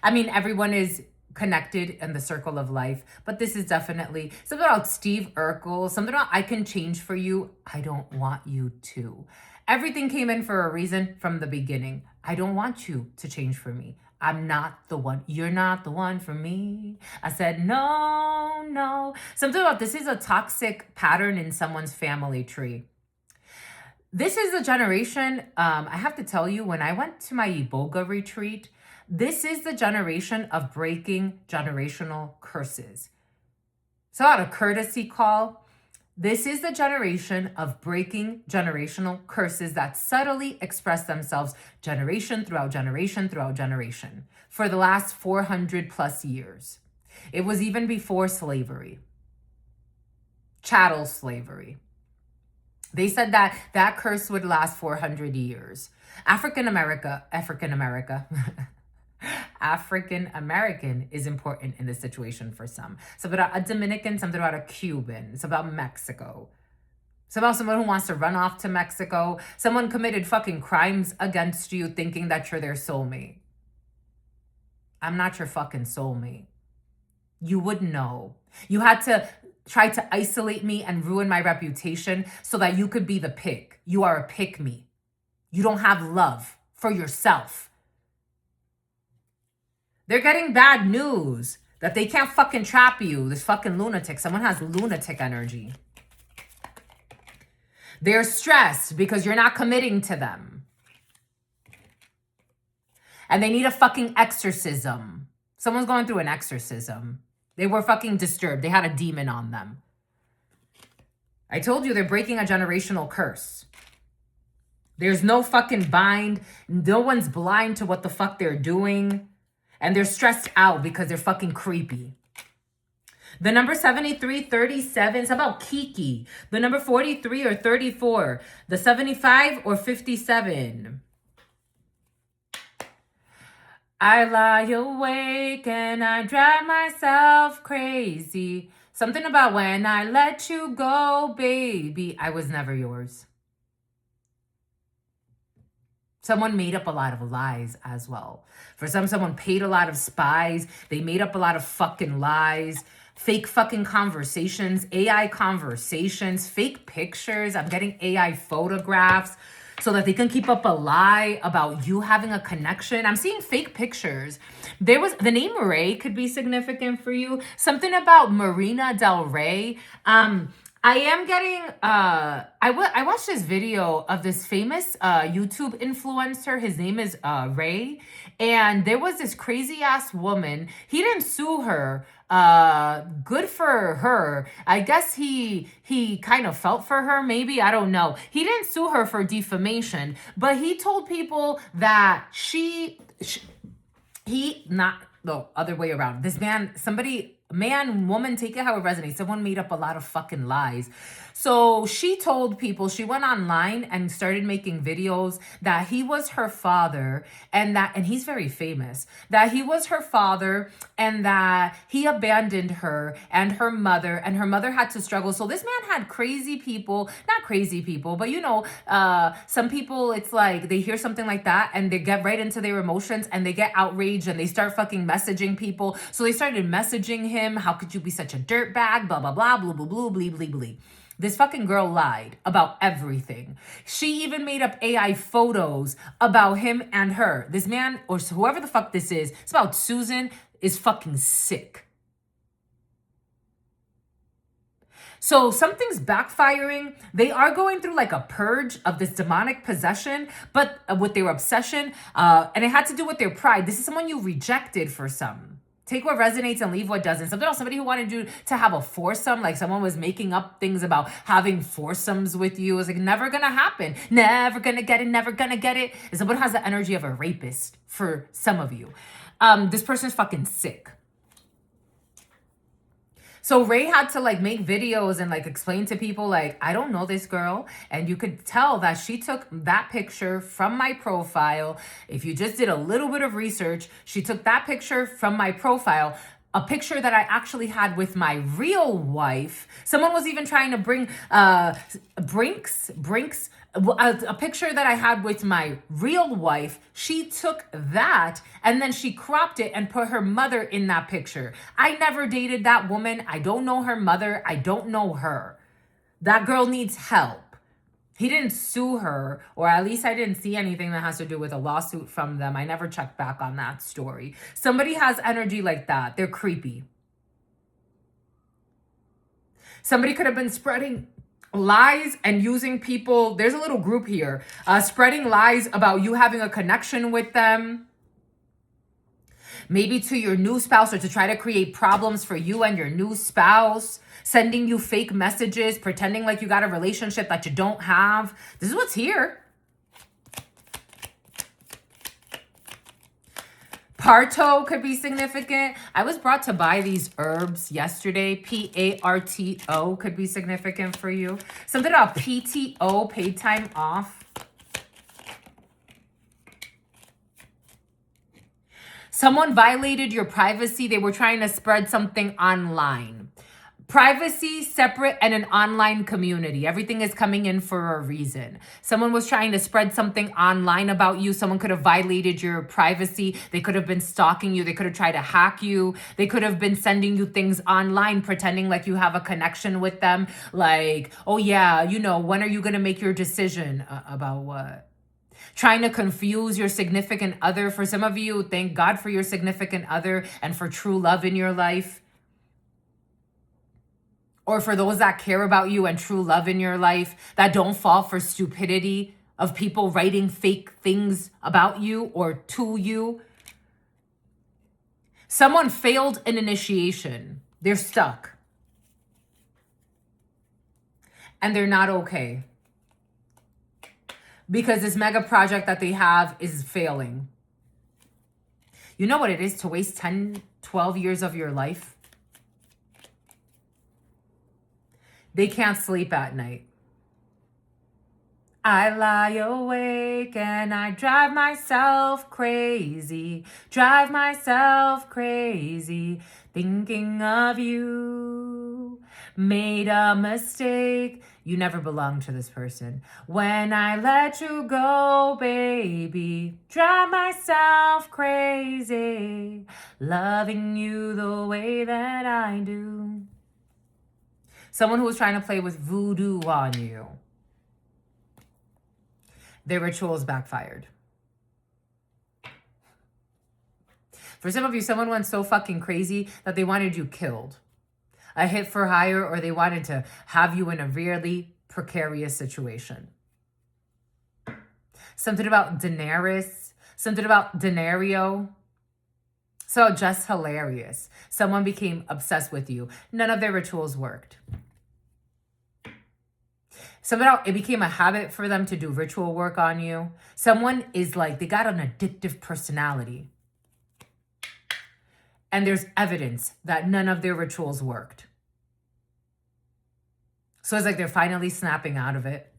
I mean, everyone is connected in the circle of life, but this is definitely something about Steve Urkel, something about I can change for you. I don't want you to. Everything came in for a reason from the beginning. I don't want you to change for me. I'm not the one. You're not the one for me. I said, no, no. Something about this is a toxic pattern in someone's family tree. This is a generation, I have to tell you, when I went to my Iboga retreat, This is the generation of breaking generational curses. So out of courtesy call, this is the generation of breaking generational curses that subtly express themselves generation throughout generation throughout generation for the last 400 plus years. It was even before slavery, chattel slavery. They said that that curse would last 400 years. African American is important in this situation for some. It's about a Dominican, something about a Cuban. It's about Mexico. It's about someone who wants to run off to Mexico. Someone committed fucking crimes against you thinking that you're their soulmate. I'm not your fucking soulmate. You would know. You had to try to isolate me and ruin my reputation so that you could be the pick. You are a pick-me. You don't have love for yourself. They're getting bad news that they can't fucking trap you. This fucking lunatic. Someone has lunatic energy. They're stressed because you're not committing to them. And they need a fucking exorcism. Someone's going through an exorcism. They were fucking disturbed. They had a demon on them. I told you they're breaking a generational curse. There's no fucking bind. No one's blind to what the fuck they're doing. And they're stressed out because they're fucking creepy. The number 7337 is about Kiki. The number 43 or 34. The 75 or 57. I lie awake and I drive myself crazy. Something about when I let you go, baby. I was never yours. Someone made up a lot of lies as well. For some, someone paid a lot of spies. They made up a lot of fucking lies. Fake fucking conversations, AI conversations, fake pictures. I'm getting AI photographs so that they can keep up a lie about you having a connection. I'm seeing fake pictures. The name Ray could be significant for you. Something about Marina Del Rey. I am getting, I watched this video of this famous YouTube influencer. His name is Ray. And there was this crazy ass woman. He didn't sue her. Good for her. I guess he kind of felt for her, maybe. I don't know. He didn't sue her for defamation, but he told people that the other way around. This man, woman, take it how it resonates. Someone made up a lot of fucking lies. So she told people, she went online and started making videos that he was her father and he's very famous, that he was her father and that he abandoned her and her mother had to struggle. So this man had crazy people, not crazy people, but some people, it's like they hear something like that and they get right into their emotions and they get outraged and they start fucking messaging people. So they started messaging him. How could you be such a dirtbag? Blah, blah, blah, blah, blah, blah, blah, blah, blah. This fucking girl lied about everything. She even made up AI photos about him and her. This man, or whoever the fuck this is, it's about Susan, is fucking sick. So something's backfiring. They are going through like a purge of this demonic possession, but with their obsession, and it had to do with their pride. This is someone you rejected for some. Take what resonates and leave what doesn't. Somebody who wanted you to have a foursome, like someone was making up things about having foursomes with you. It's like, never gonna happen. Never gonna get it, never gonna get it. And someone has the energy of a rapist for some of you. This person's fucking sick. So Ray had to like make videos and like explain to people like, I don't know this girl. And you could tell that she took that picture from my profile. If you just did a little bit of research, she took that picture from my profile, a picture that I actually had with my real wife. Someone was even trying to bring Brinks, a picture that I had with my real wife. She took that and then she cropped it and put her mother in that picture. I never dated that woman. I don't know her mother. I don't know her. That girl needs help. He didn't sue her, or at least I didn't see anything that has to do with a lawsuit from them. I never checked back on that story. Somebody has energy like that. They're creepy. Somebody could have been spreading lies and using people. There's a little group here spreading lies about you having a connection with them. Maybe to your new spouse, or to try to create problems for you and your new spouse, sending you fake messages, pretending like you got a relationship that you don't have. This is what's here. Parto could be significant. I was brought to buy these herbs yesterday. P-A-R-T-O could be significant for you. Something about PTO, paid time off. Someone violated your privacy. They were trying to spread something online. Privacy, separate, and an online community. Everything is coming in for a reason. Someone was trying to spread something online about you. Someone could have violated your privacy. They could have been stalking you. They could have tried to hack you. They could have been sending you things online, pretending like you have a connection with them. Like, oh yeah, you know, when are you going to make your decision? About what? Trying to confuse your significant other. For some of you, thank God for your significant other and for true love in your life. Or for those that care about you and true love in your life, that don't fall for stupidity of people writing fake things about you or to you. Someone failed an initiation. They're stuck. And they're not okay. Because this mega project that they have is failing. You know what it is to waste 10, 12 years of your life? They can't sleep at night. I lie awake and I drive myself crazy. Drive myself crazy. Thinking of you. Made a mistake. You never belonged to this person. When I let you go, baby. Drive myself crazy. Loving you the way that I do. Someone who was trying to play with voodoo on you. Their rituals backfired. For some of you, someone went so fucking crazy that they wanted you killed. A hit for hire, or they wanted to have you in a really precarious situation. Something about Daenerys. Something about Denario. So just hilarious. Someone became obsessed with you. None of their rituals worked. Somehow it became a habit for them to do ritual work on you. Someone is like, they got an addictive personality. And there's evidence that none of their rituals worked. So it's like they're finally snapping out of it.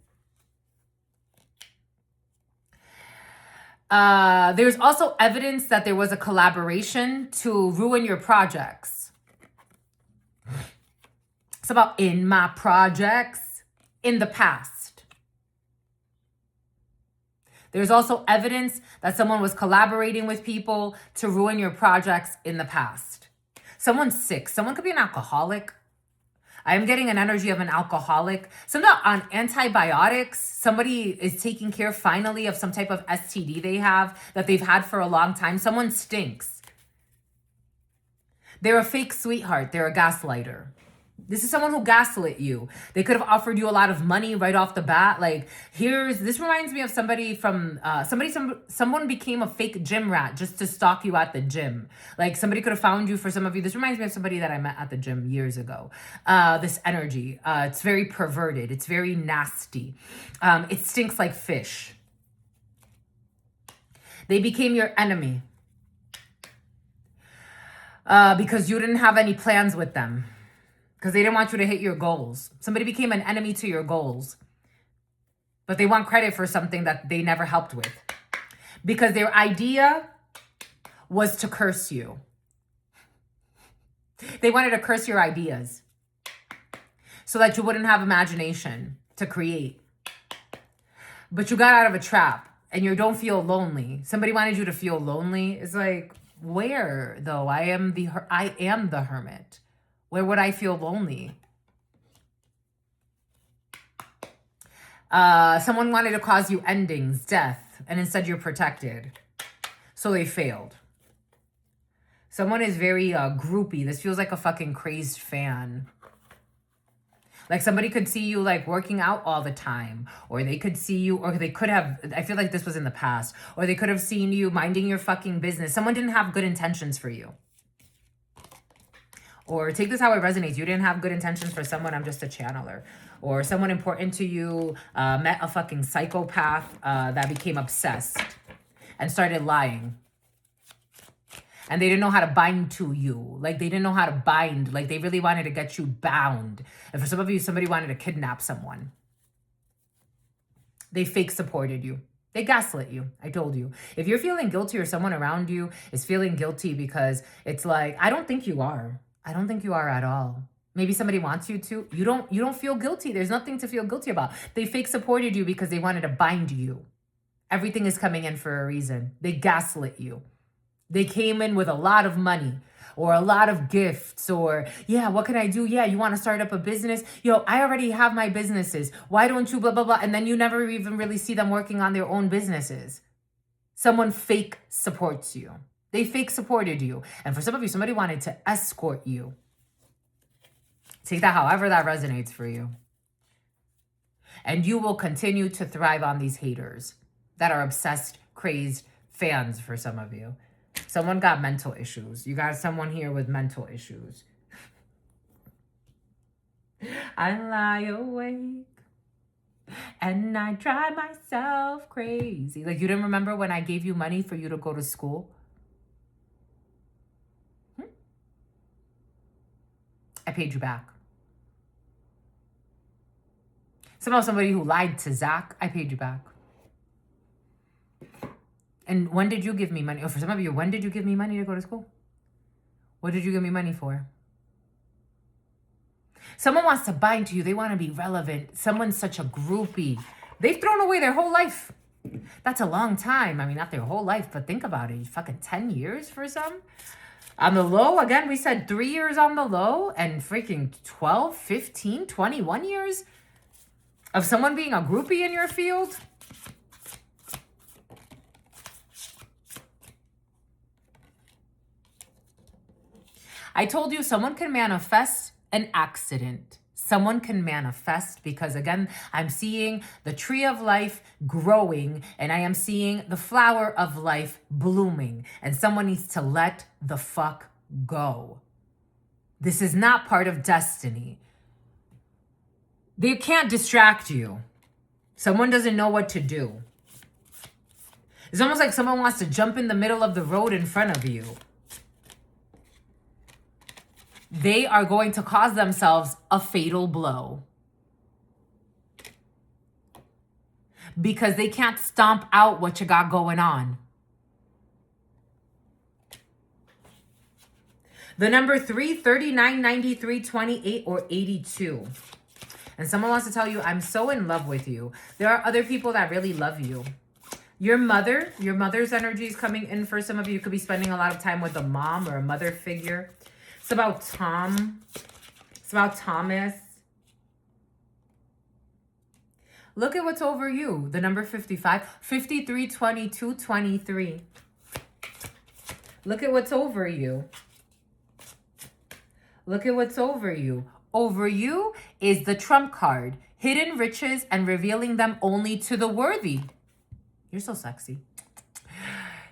There's also evidence that there was a collaboration to ruin your projects. It's about in my projects in the past. There's also evidence that someone was collaborating with people to ruin your projects in the past. Someone's sick. Someone could be an alcoholic. I am getting an energy of an alcoholic. Something on antibiotics. Somebody is taking care finally of some type of STD they have that they've had for a long time. Someone stinks. They're a fake sweetheart. They're a gaslighter. This is someone who gaslit you. They could have offered you a lot of money right off the bat. Like, this reminds me of somebody from, someone became a fake gym rat just to stalk you at the gym. Like, somebody could have found you. For some of you, this reminds me of somebody that I met at the gym years ago. This energy, it's very perverted. It's very nasty. It stinks like fish. They became your enemy. Because you didn't have any plans with them. Because they didn't want you to hit your goals. Somebody became an enemy to your goals. But they want credit for something that they never helped with. Because their idea was to curse you. They wanted to curse your ideas. So that you wouldn't have imagination to create. But you got out of a trap. And you don't feel lonely. Somebody wanted you to feel lonely. It's like, where though? I am the hermit. Where would I feel lonely? Someone wanted to cause you endings, death, and instead you're protected. So they failed. Someone is very groupie. This feels like a fucking crazed fan. Like somebody could see you like working out all the time, or they could see you, or they could have, I feel like this was in the past, or they could have seen you minding your fucking business. Someone didn't have good intentions for you. Or take this how it resonates. You didn't have good intentions for someone. I'm just a channeler. Or someone important to you met a fucking psychopath that became obsessed and started lying. And they didn't know how to bind to you. Like they didn't know how to bind. Like they really wanted to get you bound. And for some of you, somebody wanted to kidnap someone. They fake supported you. They gaslit you. I told you. If you're feeling guilty or someone around you is feeling guilty because it's like, I don't think you are. I don't think you are at all. Maybe somebody wants you to. You don't feel guilty. There's nothing to feel guilty about. They fake supported you because they wanted to bind you. Everything is coming in for a reason. They gaslit you. They came in with a lot of money or a lot of gifts or, yeah, what can I do? Yeah, you want to start up a business? Yo, I already have my businesses. Why don't you blah, blah, blah? And then you never even really see them working on their own businesses. Someone fake supports you. They fake supported you. And for some of you, somebody wanted to escort you. Take that however that resonates for you. And you will continue to thrive on these haters that are obsessed, crazed fans for some of you. Someone got mental issues. You got someone here with mental issues. I lie awake and I drive myself crazy. Like you didn't remember when I gave you money for you to go to school? I paid you back. Somehow somebody who lied to Zach, I paid you back. And when did you give me money? Or for some of you, when did you give me money to go to school? What did you give me money for? Someone wants to bind to you. They want to be relevant. Someone's such a groupie. They've thrown away their whole life. That's a long time. I mean, not their whole life, but think about it. Fucking 10 years for some. On the low, again, we said 3 years on the low and freaking 12, 15, 21 years of someone being a groupie in your field. I told you someone can manifest an accident. Someone can manifest because, again, I'm seeing the tree of life growing and I am seeing the flower of life blooming. And someone needs to let the fuck go. This is not part of destiny. They can't distract you. Someone doesn't know what to do. It's almost like someone wants to jump in the middle of the road in front of you. They are going to cause themselves a fatal blow because they can't stomp out what you got going on. The number 3, 39, 93, 28, or 82. And someone wants to tell you, I'm so in love with you. There are other people that really love you. Your mother's energy is coming in for some of you. You could be spending a lot of time with a mom or a mother figure. It's about Tom. It's about Thomas. Look at what's over you. The number 55, 53, 22, 23. Look at what's over you. Look at what's over you. Over you is the trump card. Hidden riches and revealing them only to the worthy. You're so sexy.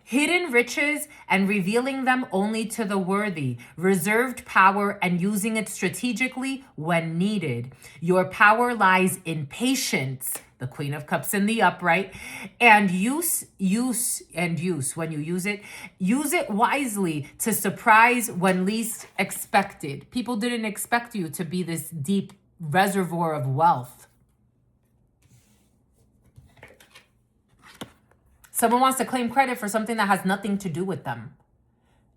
Hidden riches and revealing them only to the worthy. Reserved power and using it strategically when needed. Your power lies in patience, the Queen of Cups in the upright, and use. When you use it wisely to surprise when least expected. People didn't expect you to be this deep reservoir of wealth. Someone wants to claim credit for something that has nothing to do with them.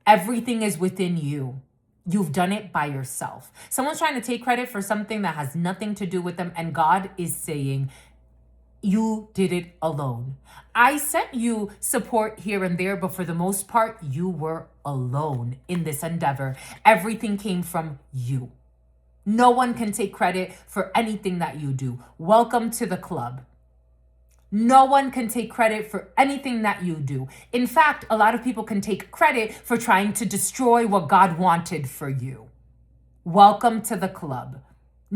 Everything is within you. You've done it by yourself. Someone's trying to take credit for something that has nothing to do with them, and God is saying, you did it alone. I sent you support here and there, but for the most part, you were alone in this endeavor. Everything came from you. No one can take credit for anything that you do. Welcome to the club. No one can take credit for anything that you do. In fact, a lot of people can take credit for trying to destroy what God wanted for you. Welcome to the club.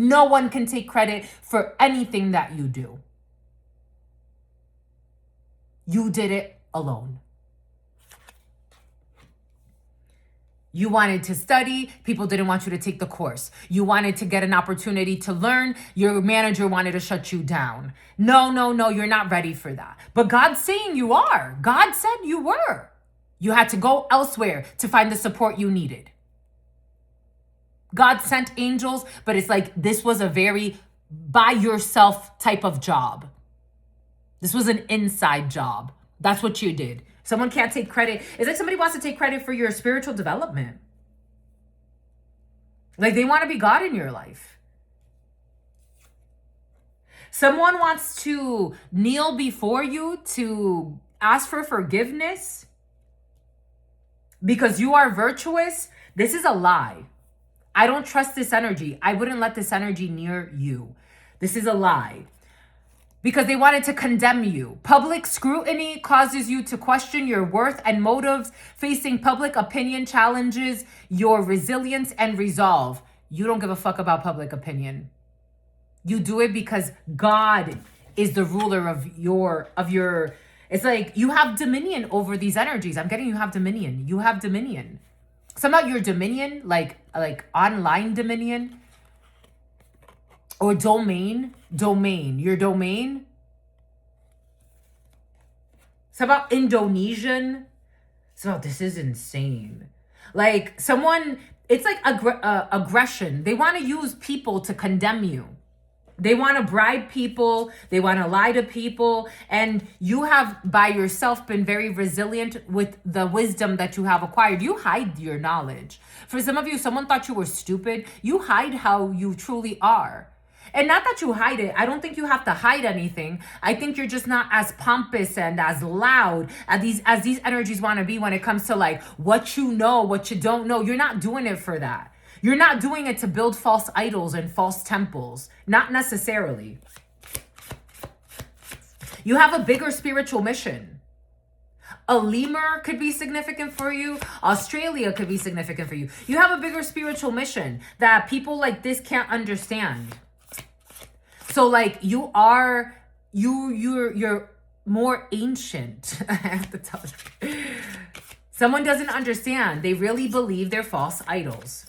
No one can take credit for anything that you do. You did it alone. You wanted to study, people didn't want you to take the course. You wanted to get an opportunity to learn, your manager wanted to shut you down. No, you're not ready for that. But God's saying you are. God said you were. You had to go elsewhere to find the support you needed. God sent angels, but it's like this was a very by yourself type of job. This was an inside job. That's what you did. Someone can't take credit. It's like somebody wants to take credit for your spiritual development. Like they want to be God in your life. Someone wants to kneel before you to ask for forgiveness because you are virtuous. This is a lie. I don't trust this energy. I wouldn't let this energy near you. This is a lie. Because they wanted to condemn you. Public scrutiny causes you to question your worth and motives. Facing public opinion challenges your resilience and resolve. You don't give a fuck about public opinion. You do it because God is the ruler of your, it's like you have dominion over these energies. I'm getting you have dominion. You have dominion. Somehow your dominion, like online dominion or domain, your domain. It's about Indonesian. So this is insane. Like someone, it's like aggression. They want to use people to condemn you. They want to bribe people. They want to lie to people. And you have by yourself been very resilient with the wisdom that you have acquired. You hide your knowledge. For some of you, someone thought you were stupid. You hide how you truly are. And not that you hide it. I don't think you have to hide anything. I think you're just not as pompous and as loud as these energies want to be when it comes to like what you know, what you don't know. You're not doing it for that. You're not doing it to build false idols and false temples. Not necessarily. You have a bigger spiritual mission. A lemur could be significant for you. Australia could be significant for you. You have a bigger spiritual mission that people like this can't understand. So like you're more ancient. I have to tell you. Someone doesn't understand. They really believe they're false idols.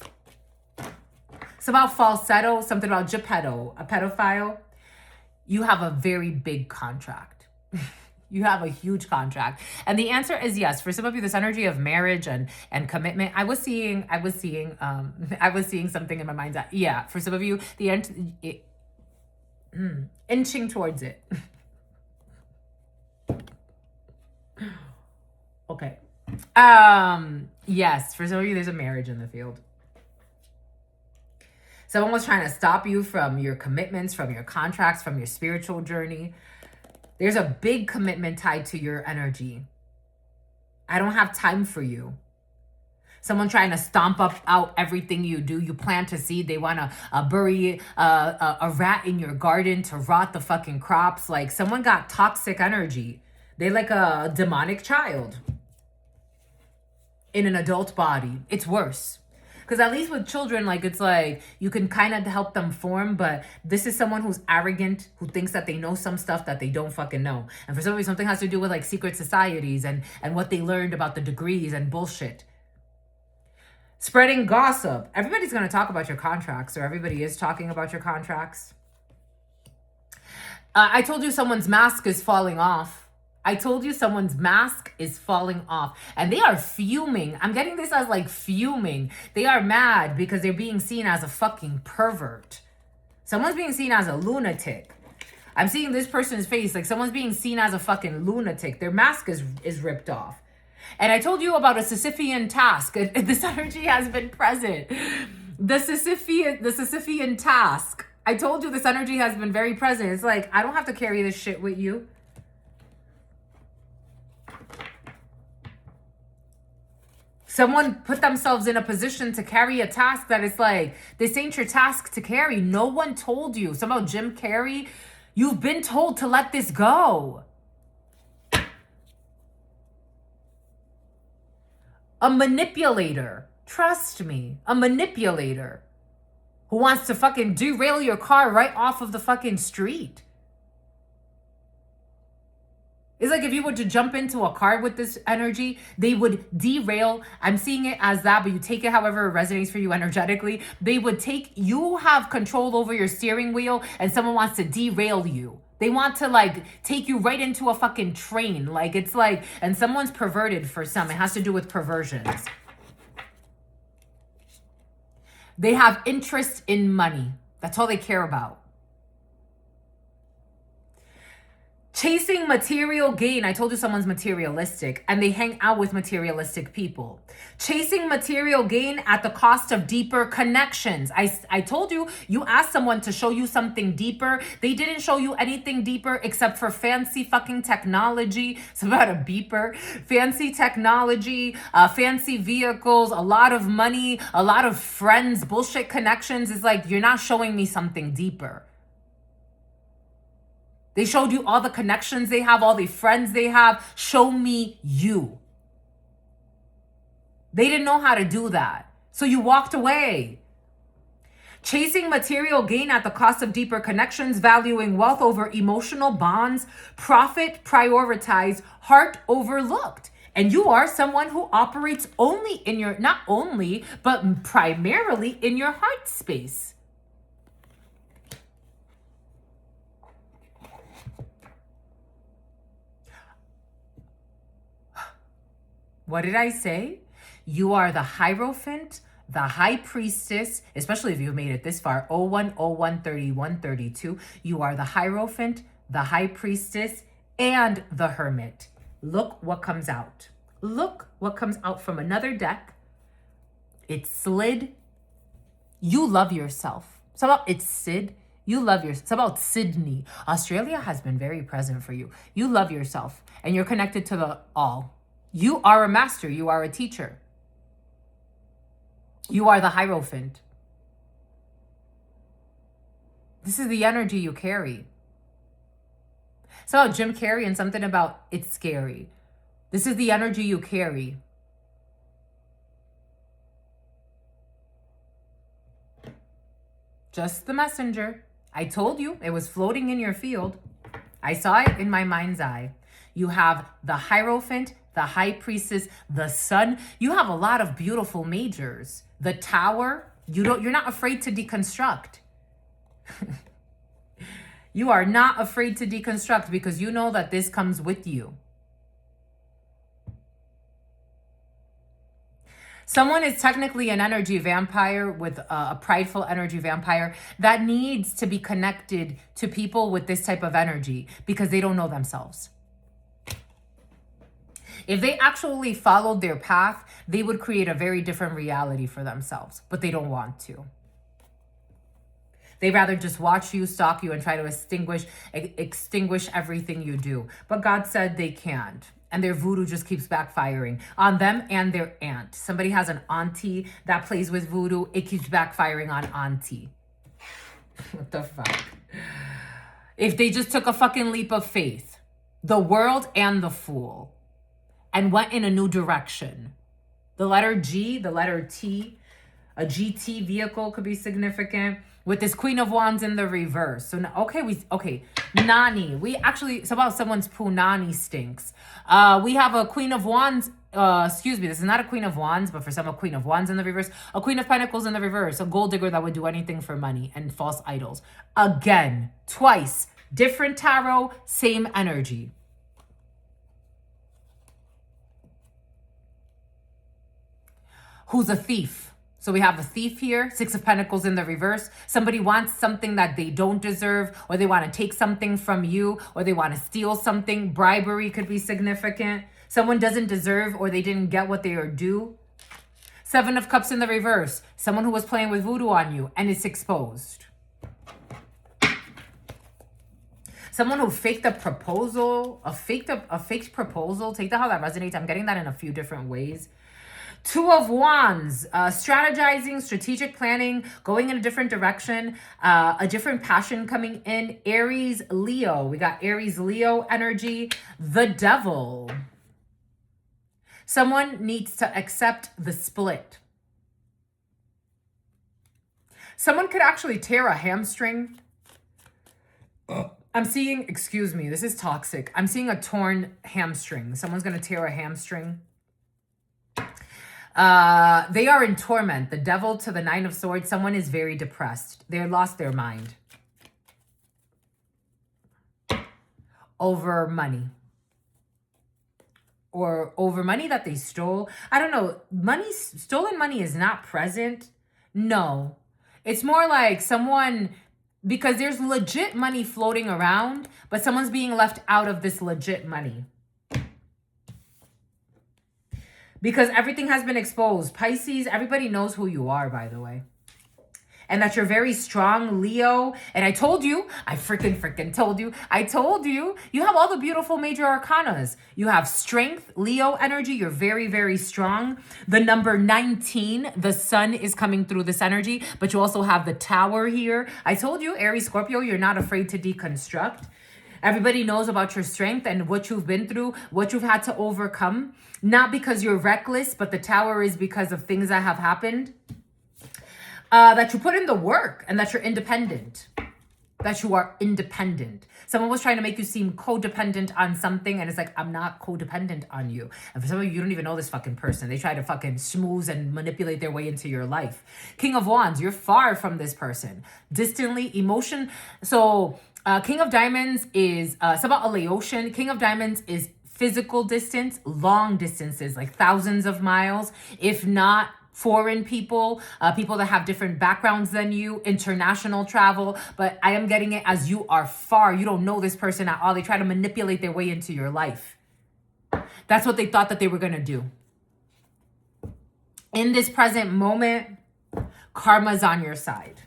It's about falsetto, something about Geppetto, a pedophile. You have a very big contract. You have a huge contract. And the answer is yes. For some of you, this energy of marriage and commitment, I was seeing something in my mind that, yeah, for some of you, inching towards it. Okay. Yes, for some of you, there's a marriage in the field. Someone was trying to stop you from your commitments, from your contracts, from your spiritual journey. There's a big commitment tied to your energy. I don't have time for you. Someone trying to stomp out everything you do. You plant a seed. They want to bury a rat in your garden to rot the fucking crops. Like someone got toxic energy. They like a demonic child in an adult body. It's worse. Because at least with children, like it's like you can kind of help them form, but this is someone who's arrogant, who thinks that they know some stuff that they don't fucking know. And for some reason, something has to do with like secret societies and what they learned about the degrees and bullshit. Spreading gossip. Everybody's going to talk about your contracts, or everybody is talking about your contracts. I told you someone's mask is falling off. I told you someone's mask is falling off and they are fuming. I'm getting this as like fuming. They are mad because they're being seen as a fucking pervert. Someone's being seen as a lunatic. I'm seeing this person's face like someone's being seen as a fucking lunatic. Their mask is ripped off. And I told you about a Sisyphean task. This energy has been present. The Sisyphean task. I told you this energy has been very present. It's like, I don't have to carry this shit with you. Someone put themselves in a position to carry a task that is like, this ain't your task to carry. No one told you. Somehow Jim Carrey, you've been told to let this go. A manipulator. Trust me, a manipulator. who wants to fucking derail your car right off of the fucking street. It's like if you were to jump into a car with this energy, they would derail. I'm seeing it as that, but you take it however it resonates for you energetically. They would take, you have control over your steering wheel and someone wants to derail you. They want to like take you right into a fucking train. Like it's like, and someone's perverted for some. It has to do with perversions. They have interest in money. That's all they care about. Chasing material gain. I told you someone's materialistic and they hang out with materialistic people. Chasing material gain at the cost of deeper connections. I told you, you asked someone to show you something deeper. They didn't show you anything deeper except for fancy fucking technology. It's about a beeper. Fancy technology, fancy vehicles, a lot of money, a lot of friends, bullshit connections. It's like, you're not showing me something deeper. They showed you all the connections they have, all the friends they have. Show me you. They didn't know how to do that. So you walked away. Chasing material gain at the cost of deeper connections, valuing wealth over emotional bonds, profit prioritized, heart overlooked. And you are someone who operates only in your, not only, but primarily in your heart space. What did I say? You are the Hierophant, the High Priestess, especially if you've made it this far, 01, 01, 31, 32. You are the Hierophant, the High Priestess, and the Hermit. Look what comes out. Look what comes out from another deck. It's slid. You love yourself. It's about, it's Sid. You love yourself. It's about Sydney. Australia has been very present for you. You love yourself and you're connected to the all. You are a master. You are a teacher. You are the Hierophant. This is the energy you carry. It's about Jim Carrey and something about it's scary. This is the energy you carry. Just the messenger. I told you it was floating in your field. I saw it in my mind's eye. You have the Hierophant, the High Priestess, the Sun. You have a lot of beautiful majors. The Tower, you're not afraid to deconstruct. You are not afraid to deconstruct because you know that this comes with you. Someone is technically an energy vampire with a prideful energy vampire that needs to be connected to people with this type of energy because they don't know themselves. If they actually followed their path, they would create a very different reality for themselves, but they don't want to. They rather just watch you, stalk you, and try to extinguish everything you do. But God said they can't. And their voodoo just keeps backfiring on them and their aunt. Somebody has an auntie that plays with voodoo. It keeps backfiring on auntie. What the fuck? If they just took a fucking leap of faith, the world and the fool, and went in a new direction. The letter G, the letter T, a GT vehicle could be significant. With this Queen of Wands in the reverse. So, okay, Nani. It's about someone's punani stinks. We have a Queen of Wands, this is not a Queen of Wands, but for some, a Queen of Wands in the reverse. A Queen of Pentacles in the reverse. A gold digger that would do anything for money and false idols. Again, twice. Different tarot, same energy. Who's a thief? So we have a thief here, Six of Pentacles in the reverse. Somebody wants something that they don't deserve, or they want to take something from you, or they want to steal something. Bribery could be significant. Someone doesn't deserve, or they didn't get what they are due. Seven of Cups in the reverse. Someone who was playing with voodoo on you, and it's exposed. Someone who faked a proposal, a faked proposal. Take that how that resonates. I'm getting that in a few different ways. Two of Wands, strategizing, strategic planning, going in a different direction, a different passion coming in. Aries, Leo. We got Aries, Leo energy. The Devil. Someone needs to accept the split. Someone could actually tear a hamstring. I'm seeing, excuse me, this is toxic. I'm seeing a torn hamstring. Someone's going to tear a hamstring. They are in torment. The devil to the 9 of swords. Someone is very depressed. They lost their mind. Over money. Or over money that they stole. I don't know. Stolen money is not present. No. It's more like someone, because there's legit money floating around, but someone's being left out of this legit money. Because everything has been exposed. Pisces, everybody knows who you are, by the way. And that you're very strong, Leo. And I told you, I freaking told you. I told you, you have all the beautiful major arcanas. You have strength, Leo energy. You're very, very strong. The number 19, the sun is coming through this energy. But you also have the tower here. I told you, Aries, Scorpio, you're not afraid to deconstruct. Everybody knows about your strength and what you've been through, what you've had to overcome. Not because you're reckless, but the tower is because of things that have happened. That you put in the work and that you're independent. That you are independent. Someone was trying to make you seem codependent on something, and it's like, I'm not codependent on you. And for some of you, you don't even know this fucking person. They try to fucking schmooze and manipulate their way into your life. King of Wands, you're far from this person. Distantly, emotion. So, King of Diamonds is, it's about a Laotian. King of Diamonds is physical distance, long distances, like thousands of miles, if not foreign people, people that have different backgrounds than you, international travel. But I am getting it as you are far. You don't know this person at all. They try to manipulate their way into your life. That's what they thought that they were going to do. In this present moment, karma's on your side.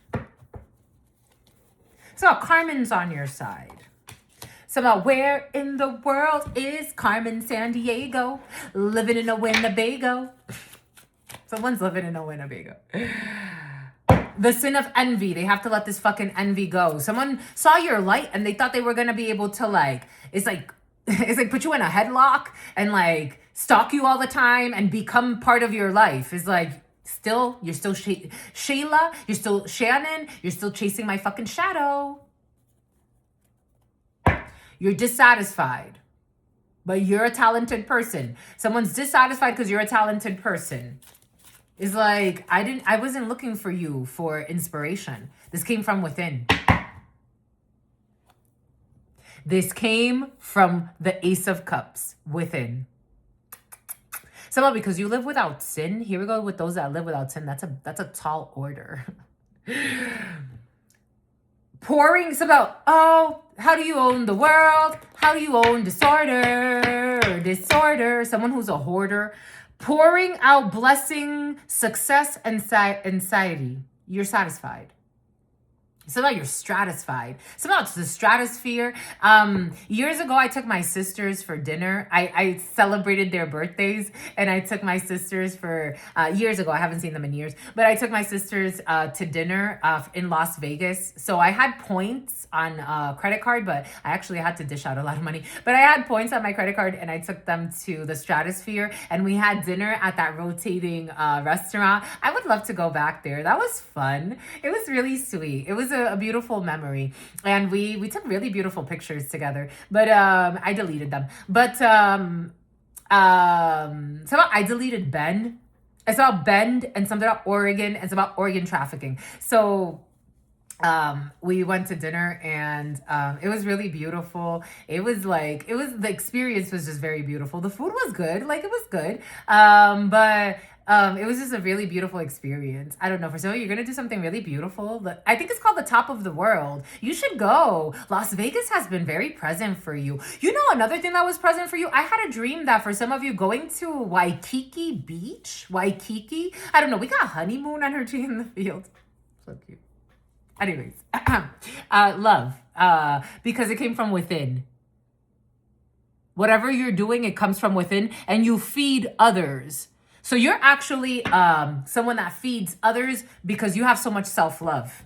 So Carmen's on your side. So about where in the world is Carmen Sandiego? Living in a Winnebago. Someone's living in a Winnebago. The sin of envy. They have to let this fucking envy go. Someone saw your light and they thought they were going to be able to it's like put you in a headlock and like stalk you all the time and become part of your life. It's like, you're still Shayla, you're still Shannon, you're still chasing my fucking shadow. You're dissatisfied, but you're a talented person. Someone's dissatisfied because you're a talented person. It's like, I wasn't looking for you for inspiration. This came from within. This came from the Ace of Cups within. Somehow, because you live without sin. Here we go with those that live without sin. That's a tall order. Pouring, it's about, how do you own the world? How do you own disorder? Someone who's a hoarder. Pouring out blessing, success, and anxiety. You're satisfied. Somehow you're stratified. Somehow it's the stratosphere. Years ago, I took my sisters for dinner. I celebrated their birthdays, and I took my sisters for, years ago, I haven't seen them in years, but I took my sisters to dinner in Las Vegas. So I had points on credit card, but I actually had to dish out a lot of money. But I had points on my credit card, and I took them to the stratosphere, and we had dinner at that rotating restaurant. I would love to go back there. That was fun. It was really sweet. It was a beautiful memory, and we took really beautiful pictures together, but I deleted them. But so I deleted Ben. It's about Bend and something about Oregon, and it's about organ trafficking. So we went to dinner, and it was really beautiful. The experience was just very beautiful. The food was good, it was good, but it was just a really beautiful experience. I don't know, for some of you, you're gonna do something really beautiful. I think it's called the top of the world. You should go. Las Vegas has been very present for you. You know, another thing that was present for you, I had a dream that for some of you, going to Waikiki Beach, I don't know, we got honeymoon energy in the field. So cute. Anyways, love, because it came from within. Whatever you're doing, it comes from within, and you feed others. So you're actually someone that feeds others because you have so much self-love.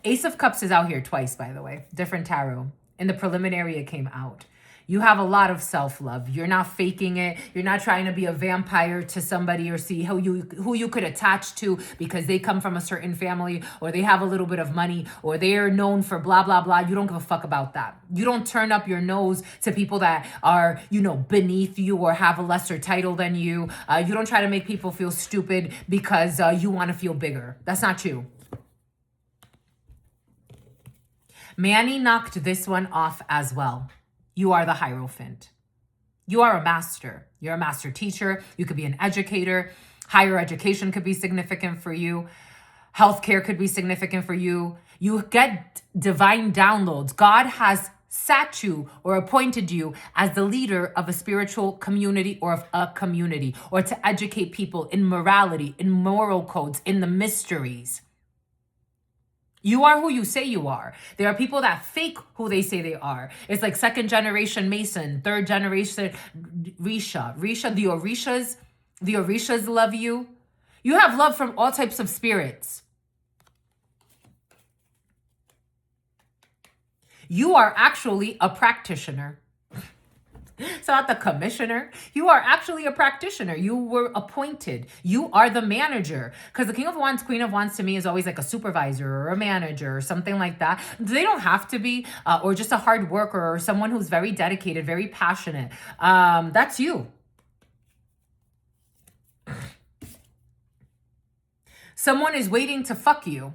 Ace of Cups is out here twice, by the way. Different tarot. In the preliminary, it came out. You have a lot of self-love. You're not faking it. You're not trying to be a vampire to somebody or see who you could attach to because they come from a certain family or they have a little bit of money or they're known for blah, blah, blah. You don't give a fuck about that. You don't turn up your nose to people that are, beneath you or have a lesser title than you. You don't try to make people feel stupid because you want to feel bigger. That's not you. Manny knocked this one off as well. You are the Hierophant. You are a master. You're a master teacher. You could be an educator. Higher education could be significant for you. Healthcare could be significant for you. You get divine downloads. God has sat you or appointed you as the leader of a spiritual community or of a community, or to educate people in morality, in moral codes, in the mysteries. You are who you say you are. There are people that fake who they say they are. It's like second generation Mason, third generation Risha. The Orishas love you. You have love from all types of spirits. You are actually a practitioner. It's not the commissioner. You are actually a practitioner. You were appointed. You are the manager. Because the King of Wands, Queen of Wands to me is always like a supervisor or a manager or something like that. They don't have to be, or just a hard worker or someone who's very dedicated, very passionate. That's you. Someone is waiting to fuck you.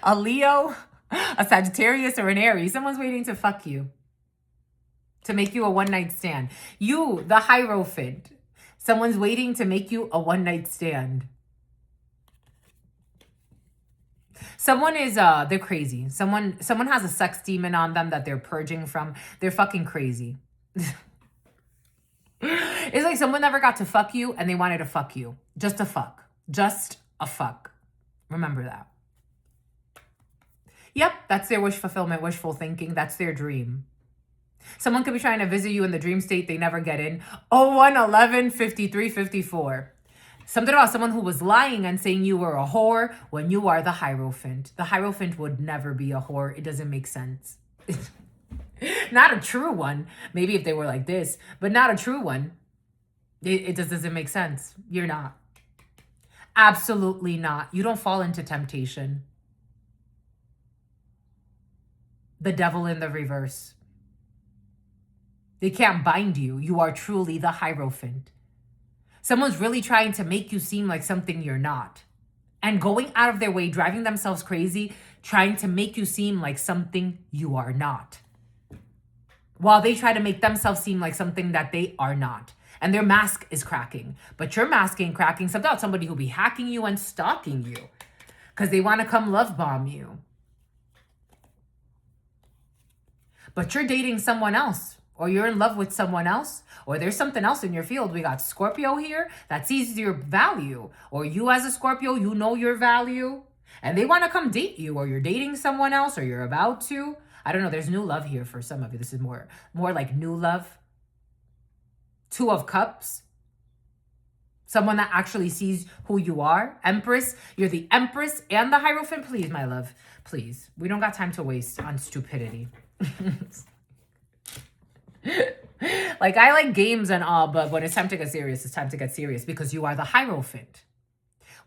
A Leo, a Sagittarius, or an Aries. Someone's waiting to fuck you. To make you a one-night stand. You, the Hierophant. Someone's waiting to make you a one-night stand. Someone is, they're crazy. Someone has a sex demon on them that they're purging from. They're fucking crazy. It's like someone never got to fuck you and they wanted to fuck you. Just a fuck. Just a fuck. Remember that. Yep, that's their wish fulfillment, wishful thinking. That's their dream. Someone could be trying to visit you in the dream state. They never get in. 01, 11, 53, 54. Something about someone who was lying and saying you were a whore when you are the Hierophant. The Hierophant would never be a whore. It doesn't make sense. Not a true one. Maybe if they were like this, but not a true one. It just doesn't make sense. You're not. Absolutely not. You don't fall into temptation. The devil in the reverse. They can't bind you. You are truly the Hierophant. Someone's really trying to make you seem like something you're not. And going out of their way, driving themselves crazy, trying to make you seem like something you are not. While they try to make themselves seem like something that they are not. And their mask is cracking. But your mask ain't cracking. Something about somebody who'll be hacking you and stalking you. Because they want to come love bomb you. But you're dating someone else. Or you're in love with someone else, or there's something else in your field. We got Scorpio here that sees your value, or you as a Scorpio, you know your value, and they want to come date you, or you're dating someone else, or you're about to. I don't know. There's new love here for some of you. This is more like new love. 2 of Cups. Someone that actually sees who you are. Empress. You're the Empress and the Hierophant. Please, my love. Please. We don't got time to waste on stupidity. Like, I like games and all, but when it's time to get serious, it's time to get serious because you are the Hierophant.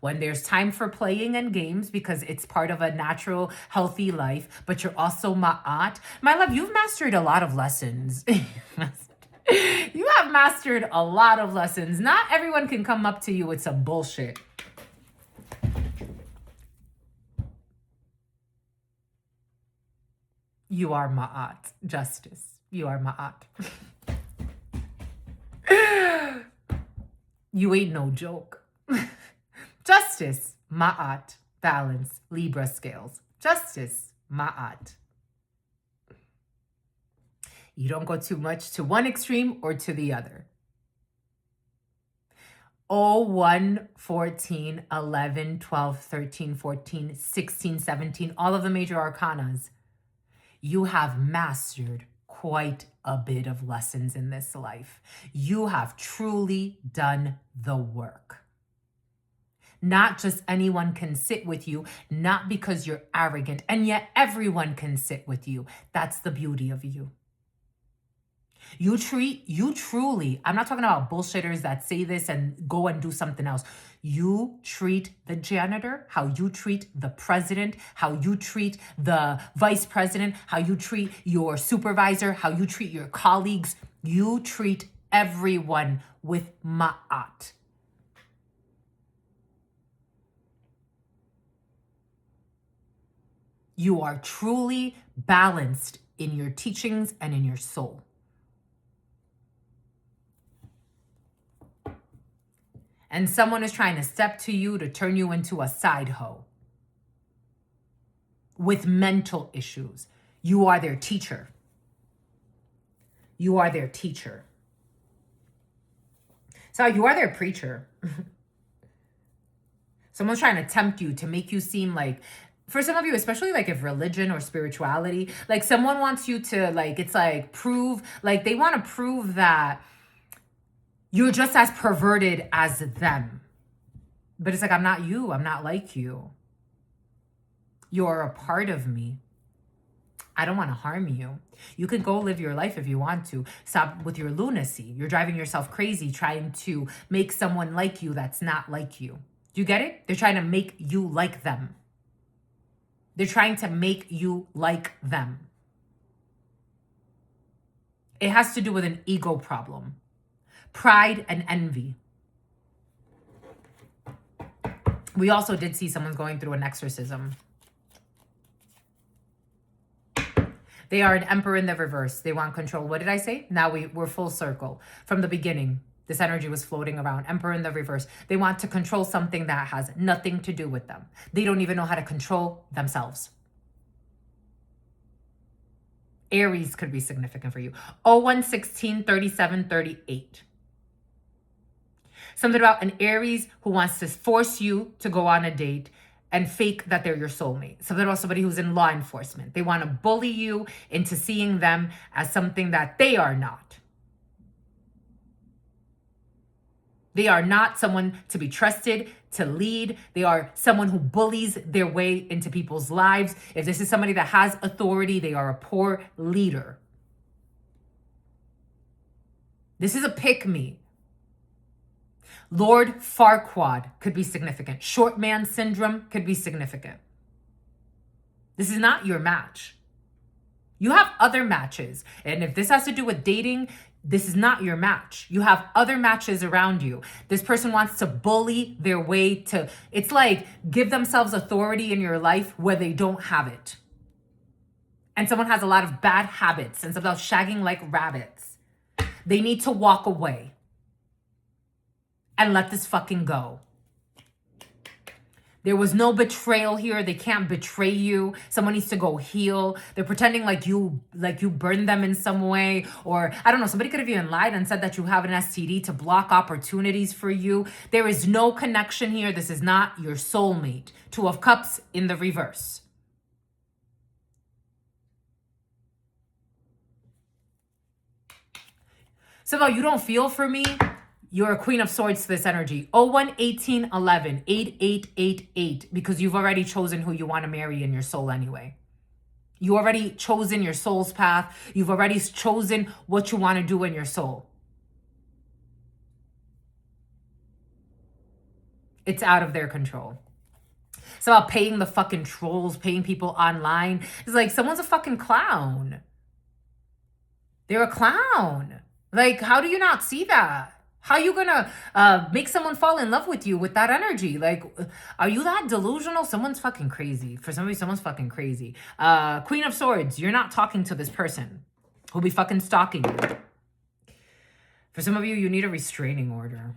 When there's time for playing and games because it's part of a natural, healthy life, but you're also Ma'at. My love, you've mastered a lot of lessons. You have mastered a lot of lessons. Not everyone can come up to you with some bullshit. You are Ma'at. Justice. You are Ma'at. You ain't no joke. Justice, Ma'at. Balance, Libra scales. Justice, Ma'at. You don't go too much to one extreme or to the other. 1, 14, 11, 12, 13, 14, 16, 17, all of the major arcanas. You have mastered quite a bit of lessons in this life. You have truly done the work. Not just anyone can sit with you, not because you're arrogant, and yet everyone can sit with you. That's the beauty of you. You truly, I'm not talking about bullshitters that say this and go and do something else. You treat the janitor, how you treat the president, how you treat the vice president, how you treat your supervisor, how you treat your colleagues. You treat everyone with ma'at. You are truly balanced in your teachings and in your soul. And someone is trying to step to you to turn you into a side hoe with mental issues. You are their teacher. You are their teacher. So you are their preacher. Someone's trying to tempt you to make you seem like, for some of you, especially like if religion or spirituality, like someone wants you to like, it's like prove, like they want to prove that you're just as perverted as them. But it's like, I'm not you. I'm not like you. You're a part of me. I don't want to harm you. You can go live your life if you want to. Stop with your lunacy. You're driving yourself crazy trying to make someone like you that's not like you. Do you get it? They're trying to make you like them. They're trying to make you like them. It has to do with an ego problem. Pride and envy. We also did see someone's going through an exorcism. They are an emperor in the reverse. They want control. What did I say? Now we're full circle. From the beginning, this energy was floating around. Emperor in the reverse. They want to control something that has nothing to do with them. They don't even know how to control themselves. Aries could be significant for you. 01163738. Something about an Aries who wants to force you to go on a date and fake that they're your soulmate. Something about somebody who's in law enforcement. They want to bully you into seeing them as something that they are not. They are not someone to be trusted, to lead. They are someone who bullies their way into people's lives. If this is somebody that has authority, they are a poor leader. This is a pick-me. Lord Farquaad could be significant. Short man syndrome could be significant. This is not your match. You have other matches. And if this has to do with dating, this is not your match. You have other matches around you. This person wants to bully their way to, it's like give themselves authority in your life where they don't have it. And someone has a lot of bad habits and it's about shagging like rabbits. They need to walk away and let this fucking go. There was no betrayal here. They can't betray you. Someone needs to go heal. They're pretending like you burned them in some way. Or, I don't know, somebody could have even lied and said that you have an STD to block opportunities for you. There is no connection here. This is not your soulmate. Two of Cups in the reverse. Somehow you don't feel for me. You're a Queen of Swords to this energy. 011811 8888, because you've already chosen who you want to marry in your soul anyway. You already chosen your soul's path. You've already chosen what you want to do in your soul. It's out of their control. It's about paying the fucking trolls, paying people online. It's like someone's a fucking clown. They're a clown. Like, how do you not see that? How are you gonna make someone fall in love with you with that energy? Like, are you that delusional? Someone's fucking crazy. For somebody, someone's fucking crazy. Queen of Swords, you're not talking to this person who'll be fucking stalking you. For some of you, you need a restraining order.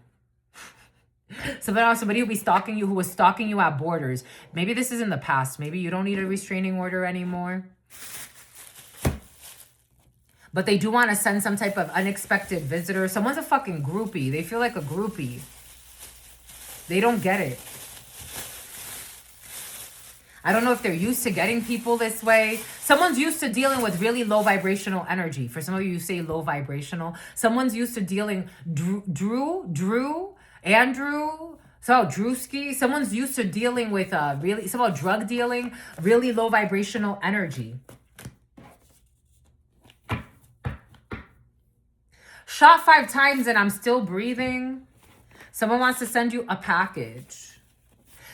Somebody who'll be stalking you, who was stalking you at borders. Maybe this is in the past. Maybe you don't need a restraining order anymore. But they do want to send some type of unexpected visitor. Someone's a fucking groupie. They feel like a groupie. They don't get it. I don't know if they're used to getting people this way. Someone's used to dealing with really low vibrational energy. For some of you, you say low vibrational. Someone's used to dealing Andrew, so Drewski. Someone's used to dealing with somehow drug dealing, really low vibrational energy. shot 5 times and I'm still breathing. Someone wants to send you a package.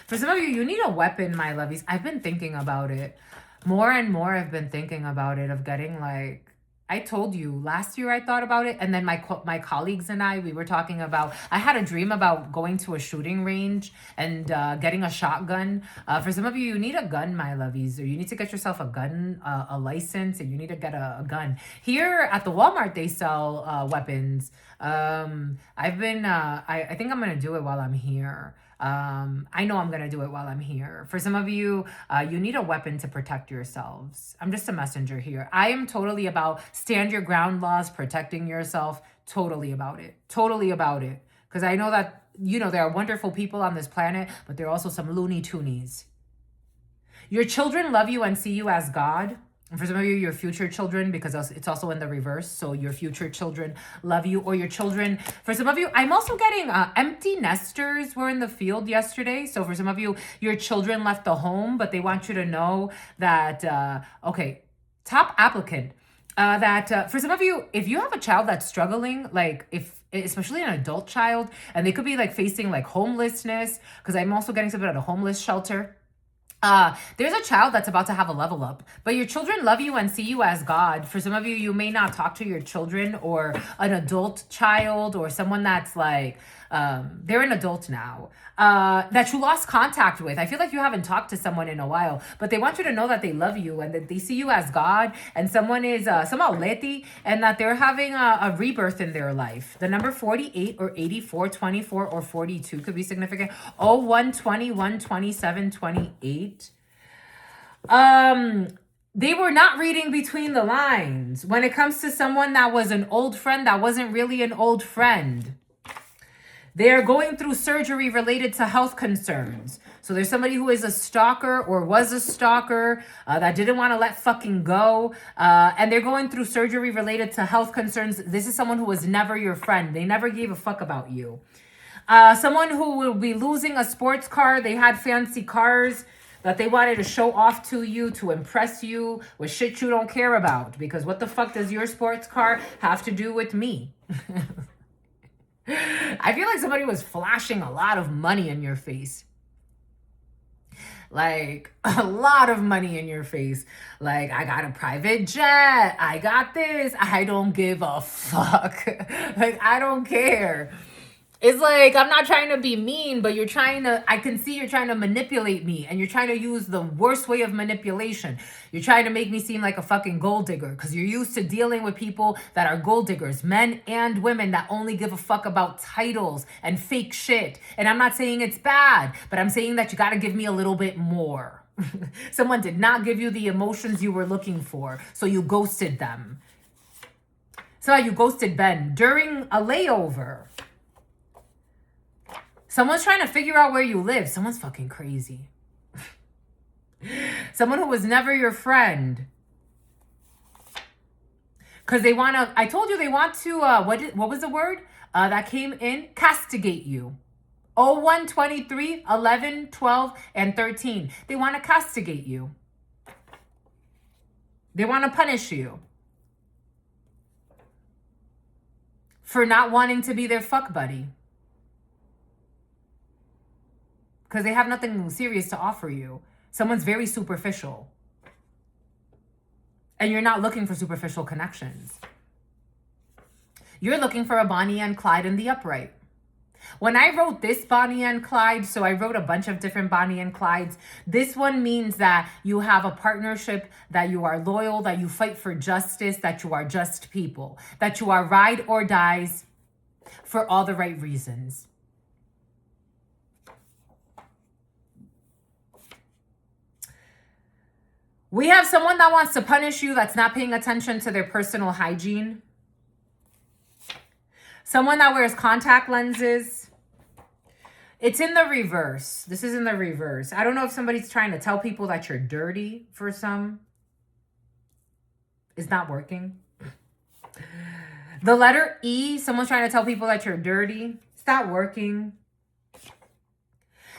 For some of you, you need a weapon, my lovies. I've been thinking about it. More and more I've been thinking about it, of getting like, I told you last year I thought about it, and then my colleagues and we were talking about, I had a dream about going to a shooting range and getting a shotgun. For some of you, you need a gun, my lovies, or you need to get yourself a gun, a license, and you need to get a gun. Here at the Walmart, they sell weapons. I think I'm gonna do it while I'm here. I know I'm gonna do it while I'm here. For some of you, you need a weapon to protect yourselves. I'm just a messenger here. I am totally about stand your ground laws, protecting yourself. Totally about it. Totally about it. Because I know that, you know, there are wonderful people on this planet, but there are also some loony toonies. Your children love you and see you as God. And for some of you, your future children, because it's also in the reverse. So your future children love you, or your children. For some of you, I'm also getting empty nesters were in the field yesterday. So for some of you, your children left the home, but they want you to know that, okay, top applicant. For some of you, if you have a child that's struggling, like especially an adult child, and they could be like facing like homelessness, because I'm also getting something at a homeless shelter. There's a child that's about to have a level up, but your children love you and see you as God. For some of you, you may not talk to your children or an adult child or someone that's like, they're an adult now, that you lost contact with. I feel like you haven't talked to someone in a while, but they want you to know that they love you and that they see you as God, and someone is somehow leti, and that they're having a rebirth in their life. The number 48 or 84, 24 or 42 could be significant. 01, 21, 27, 28. They were not reading between the lines when it comes to someone that was an old friend that wasn't really an old friend. They are going through surgery related to health concerns. So there's somebody who is a stalker or was a stalker that didn't want to let fucking go. And they're going through surgery related to health concerns. This is someone who was never your friend. They never gave a fuck about you. Someone who will be losing a sports car. They had fancy cars that they wanted to show off to you, to impress you with shit you don't care about. Because what the fuck does your sports car have to do with me? I feel like somebody was flashing a lot of money in your face. Like, a lot of money in your face. Like, I got a private jet. I got this. I don't give a fuck. Like, I don't care. It's like, I'm not trying to be mean, but I can see you're trying to manipulate me, and you're trying to use the worst way of manipulation. You're trying to make me seem like a fucking gold digger because you're used to dealing with people that are gold diggers, men and women that only give a fuck about titles and fake shit. And I'm not saying it's bad, but I'm saying that you got to give me a little bit more. Someone did not give you the emotions you were looking for, so you ghosted them. So you ghosted Ben during a layover. Someone's trying to figure out where you live. Someone's fucking crazy. Someone who was never your friend. Because they want to, I told you they want to, what was the word that came in? Castigate you. 01, 23, 11, 12, and 13. They want to castigate you. They want to punish you for not wanting to be their fuck buddy. Because they have nothing serious to offer you. Someone's very superficial. And you're not looking for superficial connections. You're looking for a Bonnie and Clyde in the upright. When I wrote this Bonnie and Clyde, so I wrote a bunch of different Bonnie and Clydes. This one means that you have a partnership, that you are loyal, that you fight for justice, that you are just people, that you are ride or dies for all the right reasons. We have someone that wants to punish you that's not paying attention to their personal hygiene. Someone that wears contact lenses. It's in the reverse. This is in the reverse. I don't know if somebody's trying to tell people that you're dirty for some. It's not working. The letter E, someone's trying to tell people that you're dirty. It's not working.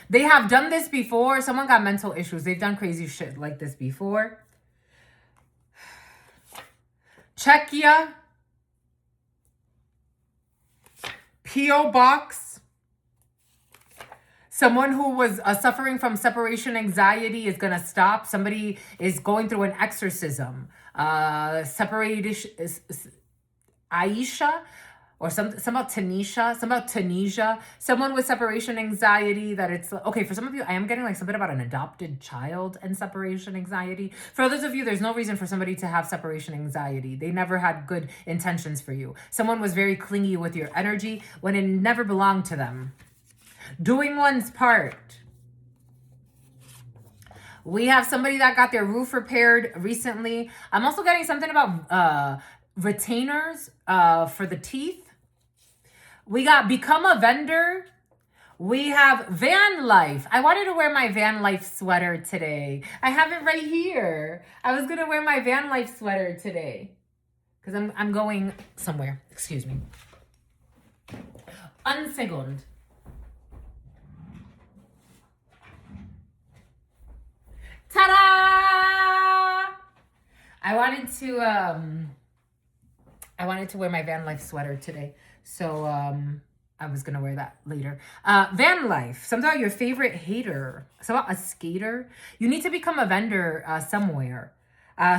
They have done this before. Someone got mental issues. They've done crazy shit like this before. Czechia. P.O. box. Someone who was suffering from separation anxiety is going to stop. Somebody is going through an exorcism. Separation, Aisha, or some about Tunisia. Someone with separation anxiety that it's, okay, for some of you, I am getting like something about an adopted child and separation anxiety. For others of you, there's no reason for somebody to have separation anxiety. They never had good intentions for you. Someone was very clingy with your energy when it never belonged to them. Doing one's part. We have somebody that got their roof repaired recently. I'm also getting something about retainers for the teeth. We got become a vendor. We have van life. I wanted to wear my van life sweater today. I have it right here. I was going to wear my van life sweater today because I'm going somewhere. Excuse me. Un second. Ta-da! I wanted to wear my van life sweater today. So I was gonna wear that later. Van life. Something about your favorite hater. Something about a skater. You need to become a vendor somewhere.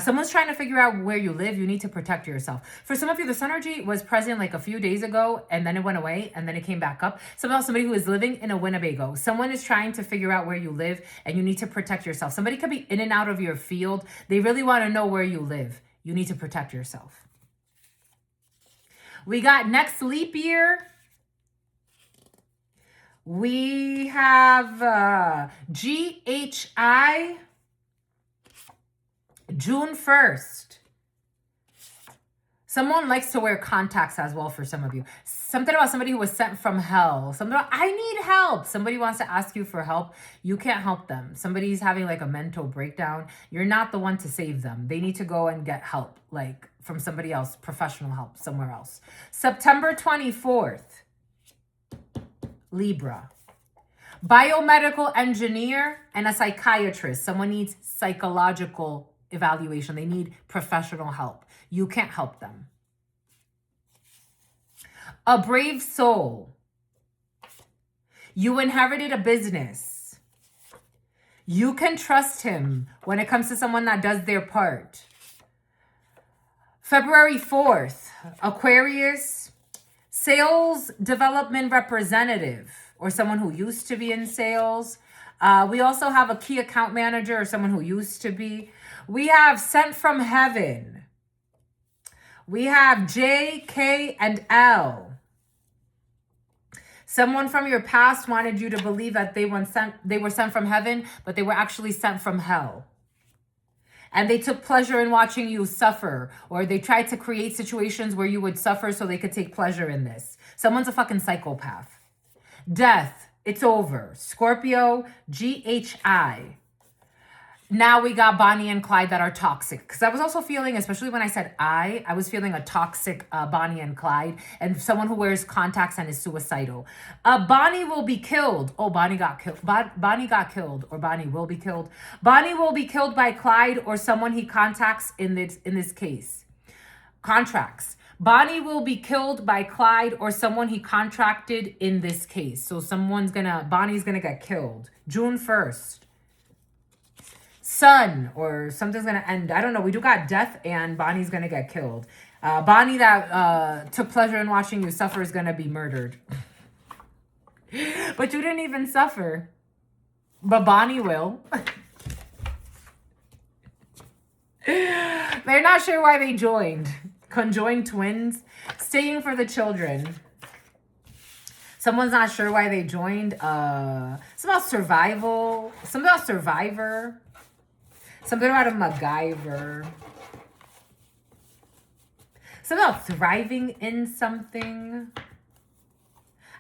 Someone's trying to figure out where you live. You need to protect yourself. For some of you, the synergy was present like a few days ago, and then it went away, and then it came back up. Somebody who is living in a Winnebago. Someone is trying to figure out where you live, and you need to protect yourself. Somebody could be in and out of your field. They really want to know where you live. You need to protect yourself. We got next leap year. We have GHI, June 1st. Someone likes to wear contacts as well for some of you. Something about somebody who was sent from hell. Something about, I need help. Somebody wants to ask you for help. You can't help them. Somebody's having like a mental breakdown. You're not the one to save them. They need to go and get help, like from somebody else, professional help somewhere else. September 24th, Libra. Biomedical engineer and a psychiatrist. Someone needs psychological evaluation. They need professional help. You can't help them. A brave soul. You inherited a business. You can trust him when it comes to someone that does their part. February 4th, Aquarius, sales development representative or someone who used to be in sales. We also have a key account manager or someone who used to be. We have sent from heaven. We have J, K, and L. Someone from your past wanted you to believe that they were sent from heaven, but they were actually sent from hell. And they took pleasure in watching you suffer, or they tried to create situations where you would suffer so they could take pleasure in this. Someone's a fucking psychopath. Death, it's over. Scorpio, GHI. Now we got Bonnie and Clyde that are toxic. Because I was also feeling, especially when I said I was feeling a toxic Bonnie and Clyde. And someone who wears contacts and is suicidal. Bonnie will be killed. Oh, Bonnie got killed. Bonnie got killed. Or Bonnie will be killed. Bonnie will be killed by Clyde or someone he contacts in this case. Contracts. Bonnie will be killed by Clyde or someone he contracted in this case. So Bonnie's gonna get killed. June 1st. Sun or something's gonna end. I don't know. We do got death and Bonnie's gonna get killed. Bonnie that took pleasure in watching you suffer is gonna be murdered. But you didn't even suffer. But Bonnie will. They're not sure why they joined. Conjoined twins. Staying for the children. Someone's not sure why they joined. Something about survival. Something about survivor. Something about a MacGyver. Something about thriving in something.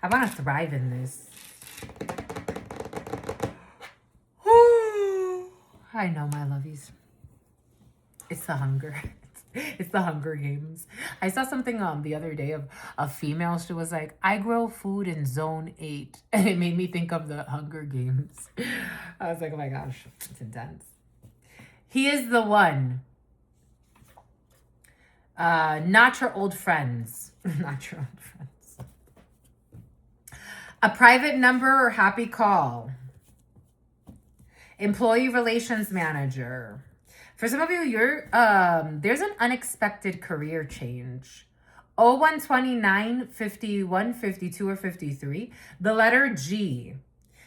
I want to thrive in this. I know, my lovies. It's the hunger. It's the Hunger Games. I saw something the other day of a female. She was like, I grow food in zone 8. And it made me think of the Hunger Games. I was like, oh my gosh, it's intense. He is the one. Not your old friends. Not your old friends. A private number or happy call. Employee relations manager. For some of you, there's an unexpected career change. 0129, 51, 52, or 53. The letter G.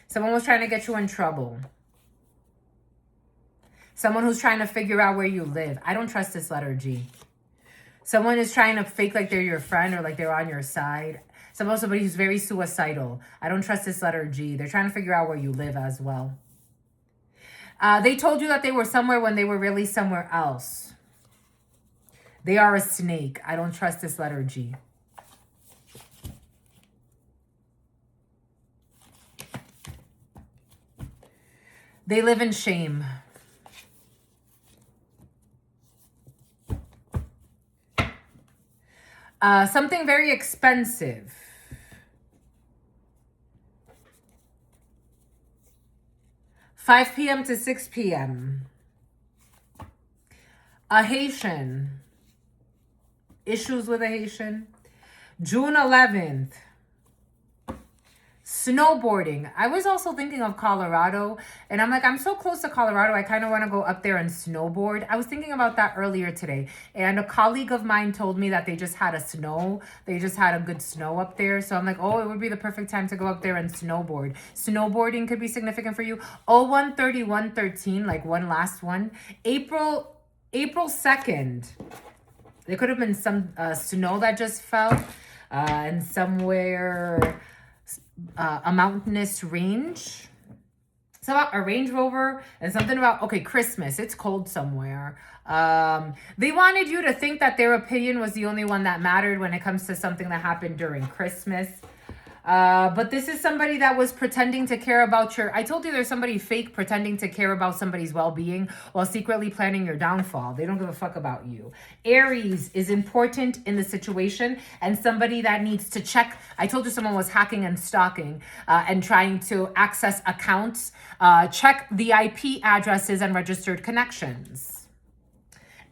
Someone was trying to get you in trouble. Someone who's trying to figure out where you live. I don't trust this letter G. Someone is trying to fake like they're your friend or like they're on your side. Somebody who's very suicidal. I don't trust this letter G. They're trying to figure out where you live as well. They told you that they were somewhere when they were really somewhere else. They are a snake. I don't trust this letter G. They live in shame. Something very expensive. $5 p.m. to 6 p.m. A Haitian. Issues with a Haitian. June 11th. Snowboarding. I was also thinking of Colorado, and I'm like, I'm so close to Colorado, I kind of want to go up there and snowboard. I was thinking about that earlier today, and a colleague of mine told me that they just had a good snow up there. So I'm like, oh, it would be the perfect time to go up there and snowboard. Snowboarding could be significant for you. 013113, like one last one. April 2nd. There could have been some snow that just fell, and somewhere a mountainous range. It's about a Range Rover and something about, okay, Christmas. It's cold somewhere. They wanted you to think that their opinion was the only one that mattered when it comes to something that happened during Christmas. But this is somebody that was pretending to care about I told you there's somebody fake pretending to care about somebody's well-being while secretly planning your downfall. They don't give a fuck about you. Aries is important in the situation and somebody that needs to check. I told you someone was hacking and stalking and trying to access accounts. Check the IP addresses and registered connections.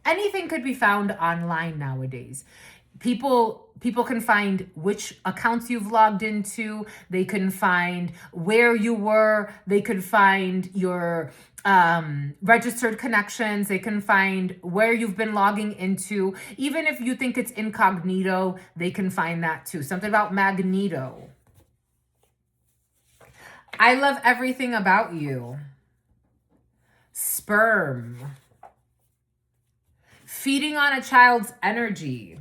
Anything could be found online nowadays. People can find which accounts you've logged into. They can find where you were. They could find your registered connections. They can find where you've been logging into. Even if you think it's incognito, they can find that too. Something about Magneto. I love everything about you. Sperm. Feeding on a child's energy.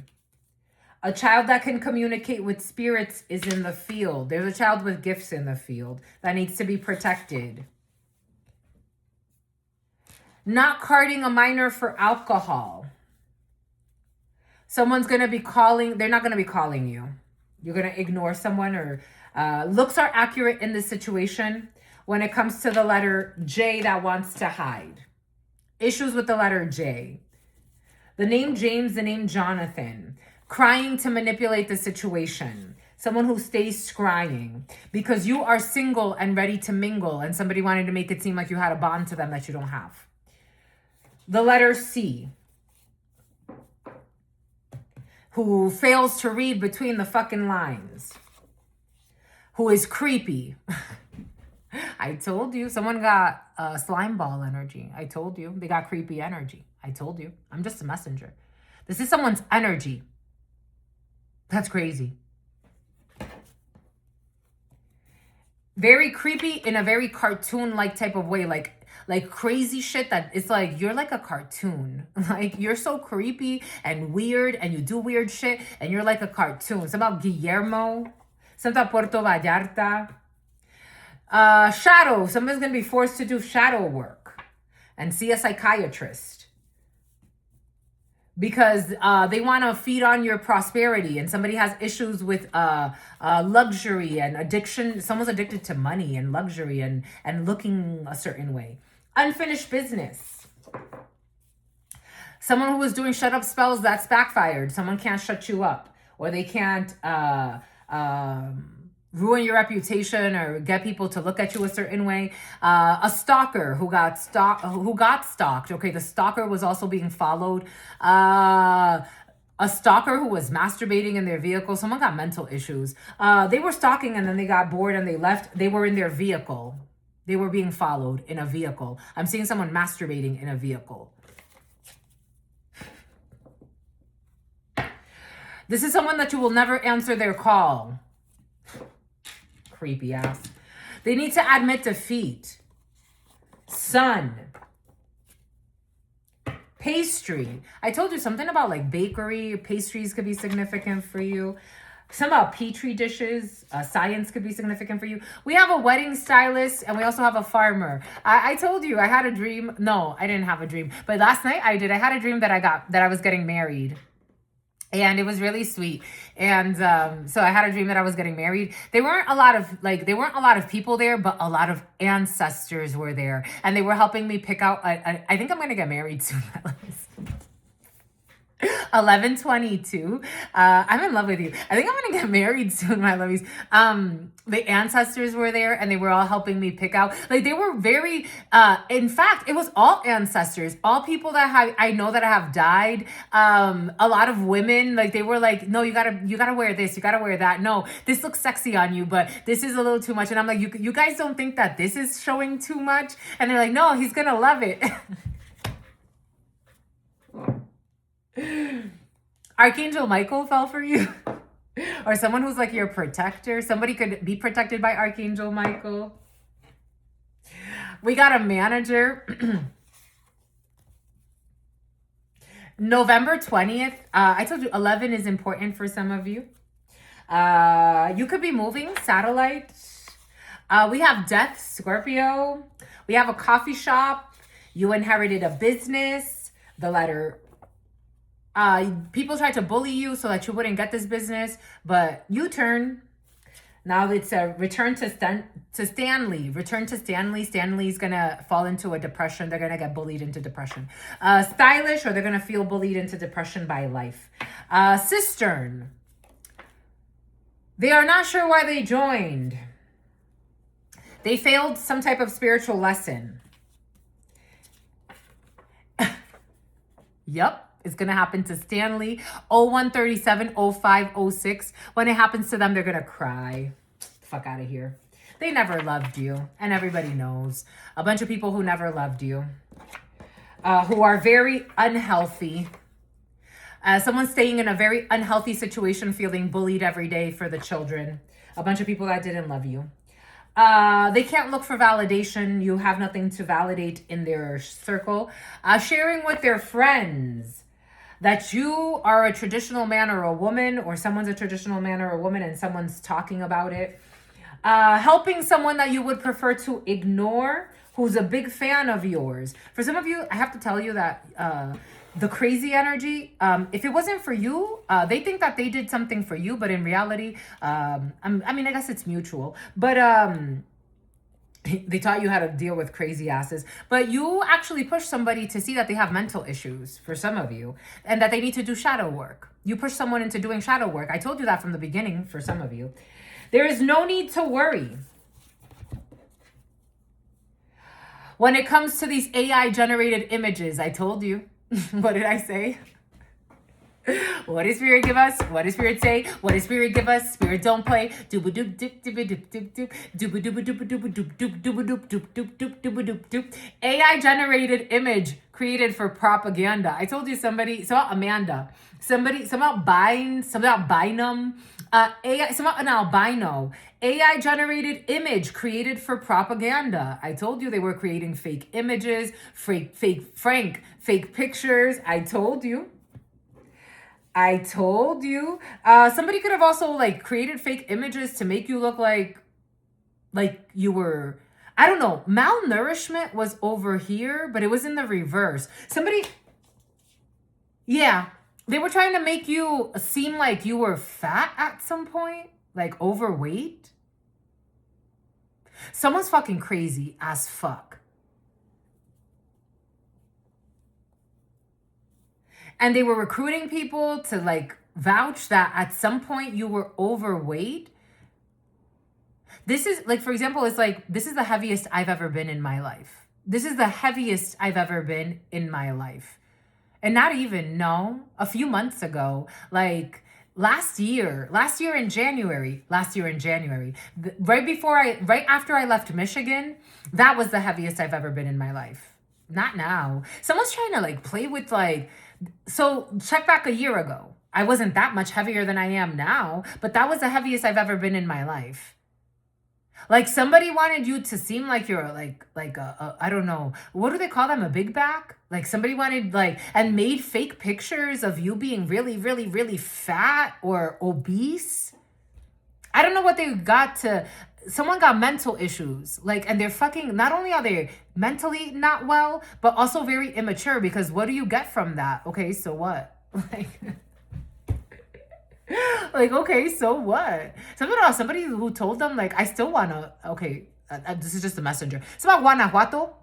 A child that can communicate with spirits is in the field. There's a child with gifts in the field that needs to be protected. Not carding a minor for alcohol. Someone's going to be calling. They're not going to be calling you. You're going to ignore someone, or looks are accurate in this situation when it comes to the letter J that wants to hide. Issues with the letter J. The name James, the name Jonathan. Crying to manipulate the situation. Someone who stays scrying because you are single and ready to mingle and somebody wanted to make it seem like you had a bond to them that you don't have. The letter C. Who fails to read between the fucking lines. Who is creepy. I told you. Someone got slime ball energy. I told you. They got creepy energy. I told you. I'm just a messenger. This is someone's energy. That's crazy. Very creepy in a very cartoon-like type of way. Like crazy shit that it's like, you're like a cartoon. Like, you're so creepy and weird and you do weird shit and you're like a cartoon. It's about Guillermo. Something about Puerto Vallarta. Shadow. Somebody's going to be forced to do shadow work and see a psychiatrist. Because they want to feed on your prosperity, and somebody has issues with luxury and addiction. Someone's addicted to money and luxury and looking a certain way. Unfinished business. Someone who was doing shut up spells, that's backfired. Someone can't shut you up, or they can't ruin your reputation or get people to look at you a certain way. A stalker who got stalked. Okay, the stalker was also being followed. a stalker who was masturbating in their vehicle. Someone got mental issues. They were stalking and then they got bored and they left. They were in their vehicle. They were being followed in a vehicle. I'm seeing someone masturbating in a vehicle. This is someone that you will never answer their call. Creepy ass. They need to admit defeat. Sun. Pastry. I told you something about like bakery. Pastries could be significant for you. Some about petri dishes. Science could be significant for you. We have a wedding stylist and we also have a farmer. I told you I had a dream. No, I didn't have a dream. But last night I did. I had a dream that I was getting married. And it was really sweet. And so I had a dream that I was getting married. There weren't a lot of people there, but a lot of ancestors were there. And they were helping me pick out, I think I'm going to get married soon. 11:22. I'm in love with you. I think I'm gonna get married soon, my lovies. The ancestors were there and they were all helping me pick out. Like they were very in fact, it was all ancestors, all people that I know that have died. A lot of women, like they were like, no, you gotta wear this, you gotta wear that. No, this looks sexy on you, but this is a little too much. And I'm like, you guys don't think that this is showing too much? And they're like, no, he's gonna love it. Archangel Michael fell for you. Or someone who's like your protector. Somebody could be protected by Archangel Michael. We got a manager. November 20th. I told you 11 is important for some of you. You could be moving. Satellite. We have Death, Scorpio. We have a coffee shop. You inherited a business. The letter people tried to bully you so that you wouldn't get this business, but you turn. Now it's a return to Stanley. Return to Stanley. Stanley's going to fall into a depression. They're going to get bullied into depression. Stylish, or they're going to feel bullied into depression by life. Cistern. They are not sure why they joined. They failed some type of spiritual lesson. Yep. It's going to happen to Stanley. 0137 0506. When it happens to them, they're going to cry. Fuck out of here. They never loved you. And everybody knows. A bunch of people who never loved you. Who are very unhealthy. Someone staying in a very unhealthy situation, feeling bullied every day for the children. A bunch of people that didn't love you. They can't look for validation. You have nothing to validate in their circle. Sharing with their friends that you are a traditional man or a woman, or someone's a traditional man or a woman and someone's talking about it. Helping someone that you would prefer to ignore, who's a big fan of yours. For some of you, I have to tell you that the crazy energy, if it wasn't for you, they think that they did something for you, but in reality, I guess it's mutual. But they taught you how to deal with crazy asses, but you actually push somebody to see that they have mental issues, for some of you, and that they need to do shadow work. You push someone into doing shadow work. I told you that from the beginning for some of you. There is no need to worry. When it comes to these AI generated images, I told you. What did I say? What does Spirit give us? What does Spirit say? What does Spirit give us? Spirit don't play. AI generated image created for propaganda. I told you somebody about Amanda. Somebody about Bynum. AI, some about an albino. AI generated image created for propaganda. I told you they were creating fake images, fake pictures. I told you. Somebody could have also like created fake images to make you look like you were, I don't know, malnourishment was over here, but it was in the reverse. They were trying to make you seem like you were fat at some point, like overweight. Someone's fucking crazy as fuck. And they were recruiting people to like vouch that at some point you were overweight. This is like, for example, it's like, this is the heaviest I've ever been in my life. This is the heaviest I've ever been in my life. And not even, no, a few months ago, like last year in January, right after I left Michigan, that was the heaviest I've ever been in my life. Not now. Someone's trying to like play with like, so check back a year ago. I wasn't that much heavier than I am now, but that was the heaviest I've ever been in my life. Like somebody wanted you to seem like you're like a I don't know, what do they call them, a big back? Like somebody wanted like, and made fake pictures of you being really, really, really fat or obese. I don't know what they got to, someone got mental issues. Like, and they're fucking, not only are they mentally not well, but also very immature, because what do you get from that? Okay, so what? Like, okay, so what? Somebody who told them, like, I still want to, okay, this is just a messenger. It's about Guanajuato.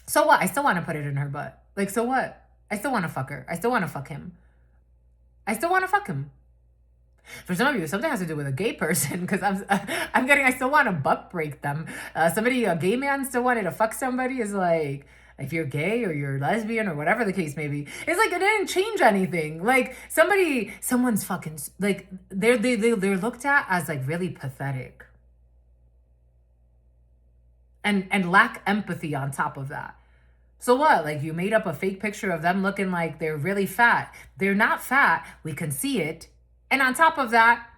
So what? I still want to put it in her butt. Like, so what? I still want to fuck her. I still want to fuck him. I still want to fuck him. For some of you, something has to do with a gay person, because I'm getting, I still want to butt break them. A gay man still wanted to fuck somebody is like, if you're gay or you're lesbian or whatever the case may be, it's like it didn't change anything. Like someone's fucking like they're looked at as like really pathetic and lack empathy on top of that. So what? Like you made up a fake picture of them looking like they're really fat. They're not fat. We can see it. And on top of that,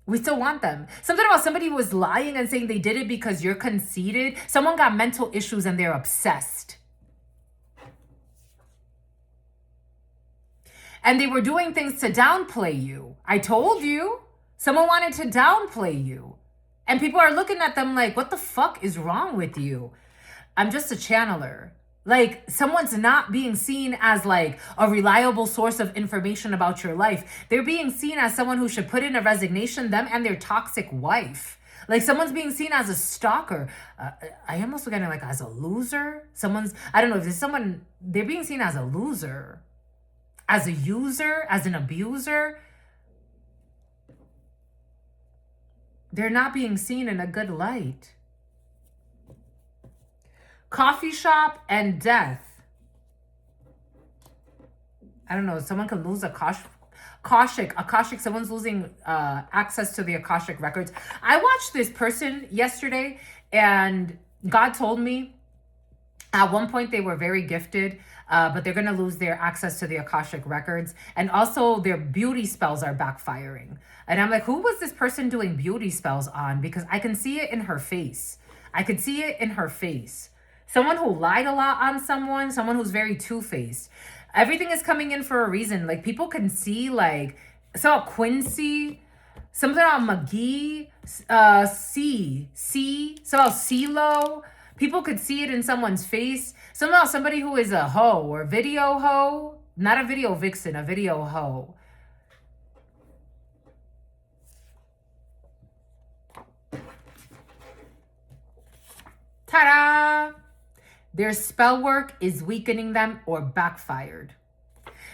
we still want them. Something about somebody who was lying and saying they did it because you're conceited. Someone got mental issues and they're obsessed. And they were doing things to downplay you. I told you. Someone wanted to downplay you. And people are looking at them like, what the fuck is wrong with you? I'm just a channeler. Like, someone's not being seen as like a reliable source of information about your life. They're being seen as someone who should put in a resignation, them and their toxic wife. Like, someone's being seen as a stalker. I am also getting like as a loser. I don't know if there's someone, they're being seen as a loser, as a user, as an abuser. They're not being seen in a good light. Coffee shop and death. I don't know. Someone can lose Akashic. Someone's losing access to the Akashic records. I watched this person yesterday, and God told me at one point they were very gifted, but they're going to lose their access to the Akashic records. And also their beauty spells are backfiring. And I'm like, who was this person doing beauty spells on? Because I can see it in her face. Someone who lied a lot on someone who's very two-faced. Everything is coming in for a reason. Like, people can see, like, so Quincy, something about McGee, so about CeeLo. People could see it in someone's face. Something about somebody who is a hoe or video hoe. Not a video vixen, a video hoe. Ta-da! Their spell work is weakening them or backfired.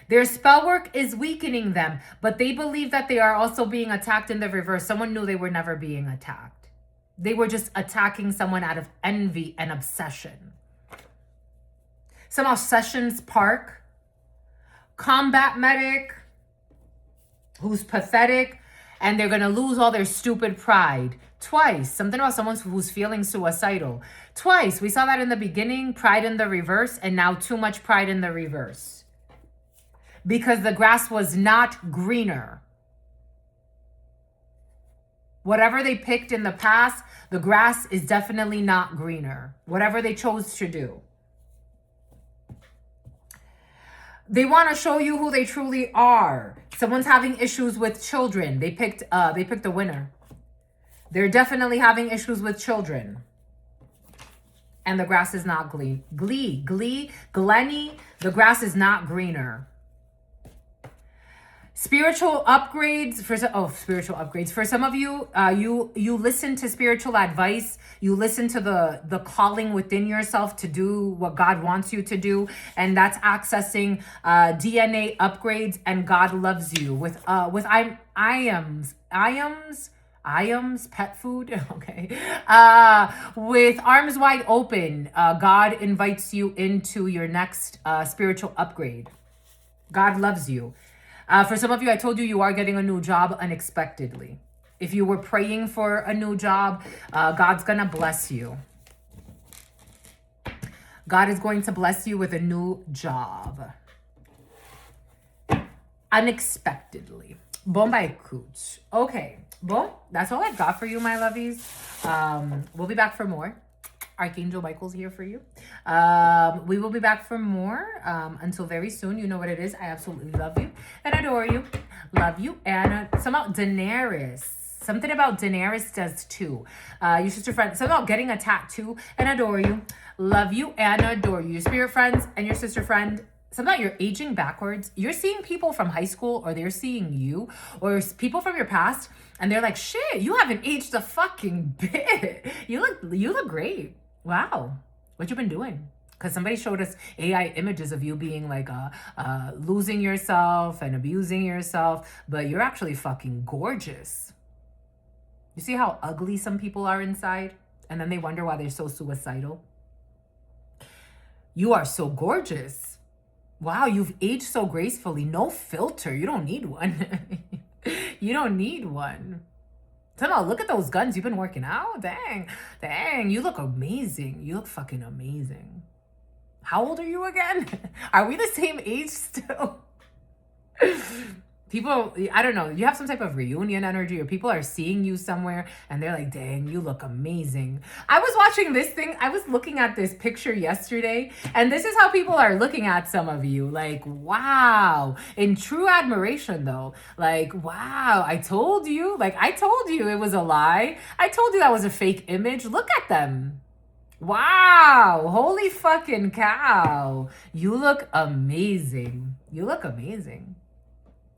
Their spell work is weakening them, but they believe that they are also being attacked in the reverse. Someone knew they were never being attacked. They were just attacking someone out of envy and obsession. Somehow Sessions Park, combat medic, who's pathetic, and they're going to lose all their stupid pride. Twice. Something about someone who's feeling suicidal. Twice. We saw that in the beginning, pride in the reverse, and now too much pride in the reverse. Because the grass was not greener. Whatever they picked in the past, the grass is definitely not greener. Whatever they chose to do. They want to show you who they truly are. Someone's having issues with children. They picked a winner. They're definitely having issues with children. And the grass is not Glenny, the grass is not greener. Spiritual upgrades for some of you, you listen to spiritual advice, you listen to the calling within yourself to do what God wants you to do, and that's accessing DNA upgrades, and God loves you with iams. Iams pet food. Okay. With arms wide open, God invites you into your next spiritual upgrade. God loves you. For some of you, I told you you are getting a new job unexpectedly. If you were praying for a new job, God's gonna bless you. God is going to bless you with a new job. Unexpectedly. Bombay Cooch. Okay. Well, that's all I've got for you, my lovies. We'll be back for more. Archangel Michael's here for you. We will be back for more. Until very soon. You know what it is. I absolutely love you and adore you. Love you. And somehow Daenerys. Something about Daenerys does too. Your sister friend. Something about getting a tattoo and adore you. Love you and adore you. Your spirit friends and your sister friend. Something about you're aging backwards. You're seeing people from high school, or they're seeing you, or people from your past, and they're like, shit, you haven't aged a fucking bit. You look great. Wow. What you been doing? Because somebody showed us AI images of you being like losing yourself and abusing yourself, but you're actually fucking gorgeous. You see how ugly some people are inside? And then they wonder why they're so suicidal. You are so gorgeous. Wow, you've aged so gracefully. No filter. You don't need one. You don't need one. Somehow, look at those guns. You've been working out. Dang. You look amazing. You look fucking amazing. How old are you again? Are we the same age still? People, I don't know, you have some type of reunion energy, or people are seeing you somewhere and they're like, dang, you look amazing. I was watching this thing. I was looking at this picture yesterday, and this is how people are looking at some of you. Like, wow. In true admiration, though. Like, wow, I told you it was a lie. I told you that was a fake image. Look at them. Wow. Holy fucking cow. You look amazing. You look amazing.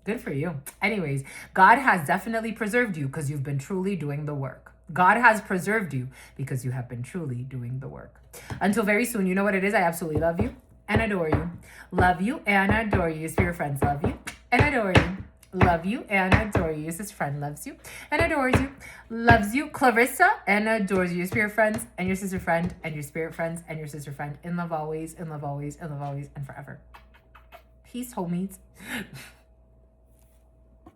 Good for you. Anyways, God has definitely preserved you because you've been truly doing the work. God has preserved you because you have been truly doing the work. Until very soon, you know what it is. I absolutely love you and adore you. Love you and adore you. Your spirit friends love you and adore you. Love you and adore you. Your sister friend loves you and adores you. Loves you. Clarissa and adores you. Your spirit friends and your sister friend and your spirit friends and your sister friend. In love always, in love always, in love always, and forever. Peace, homies.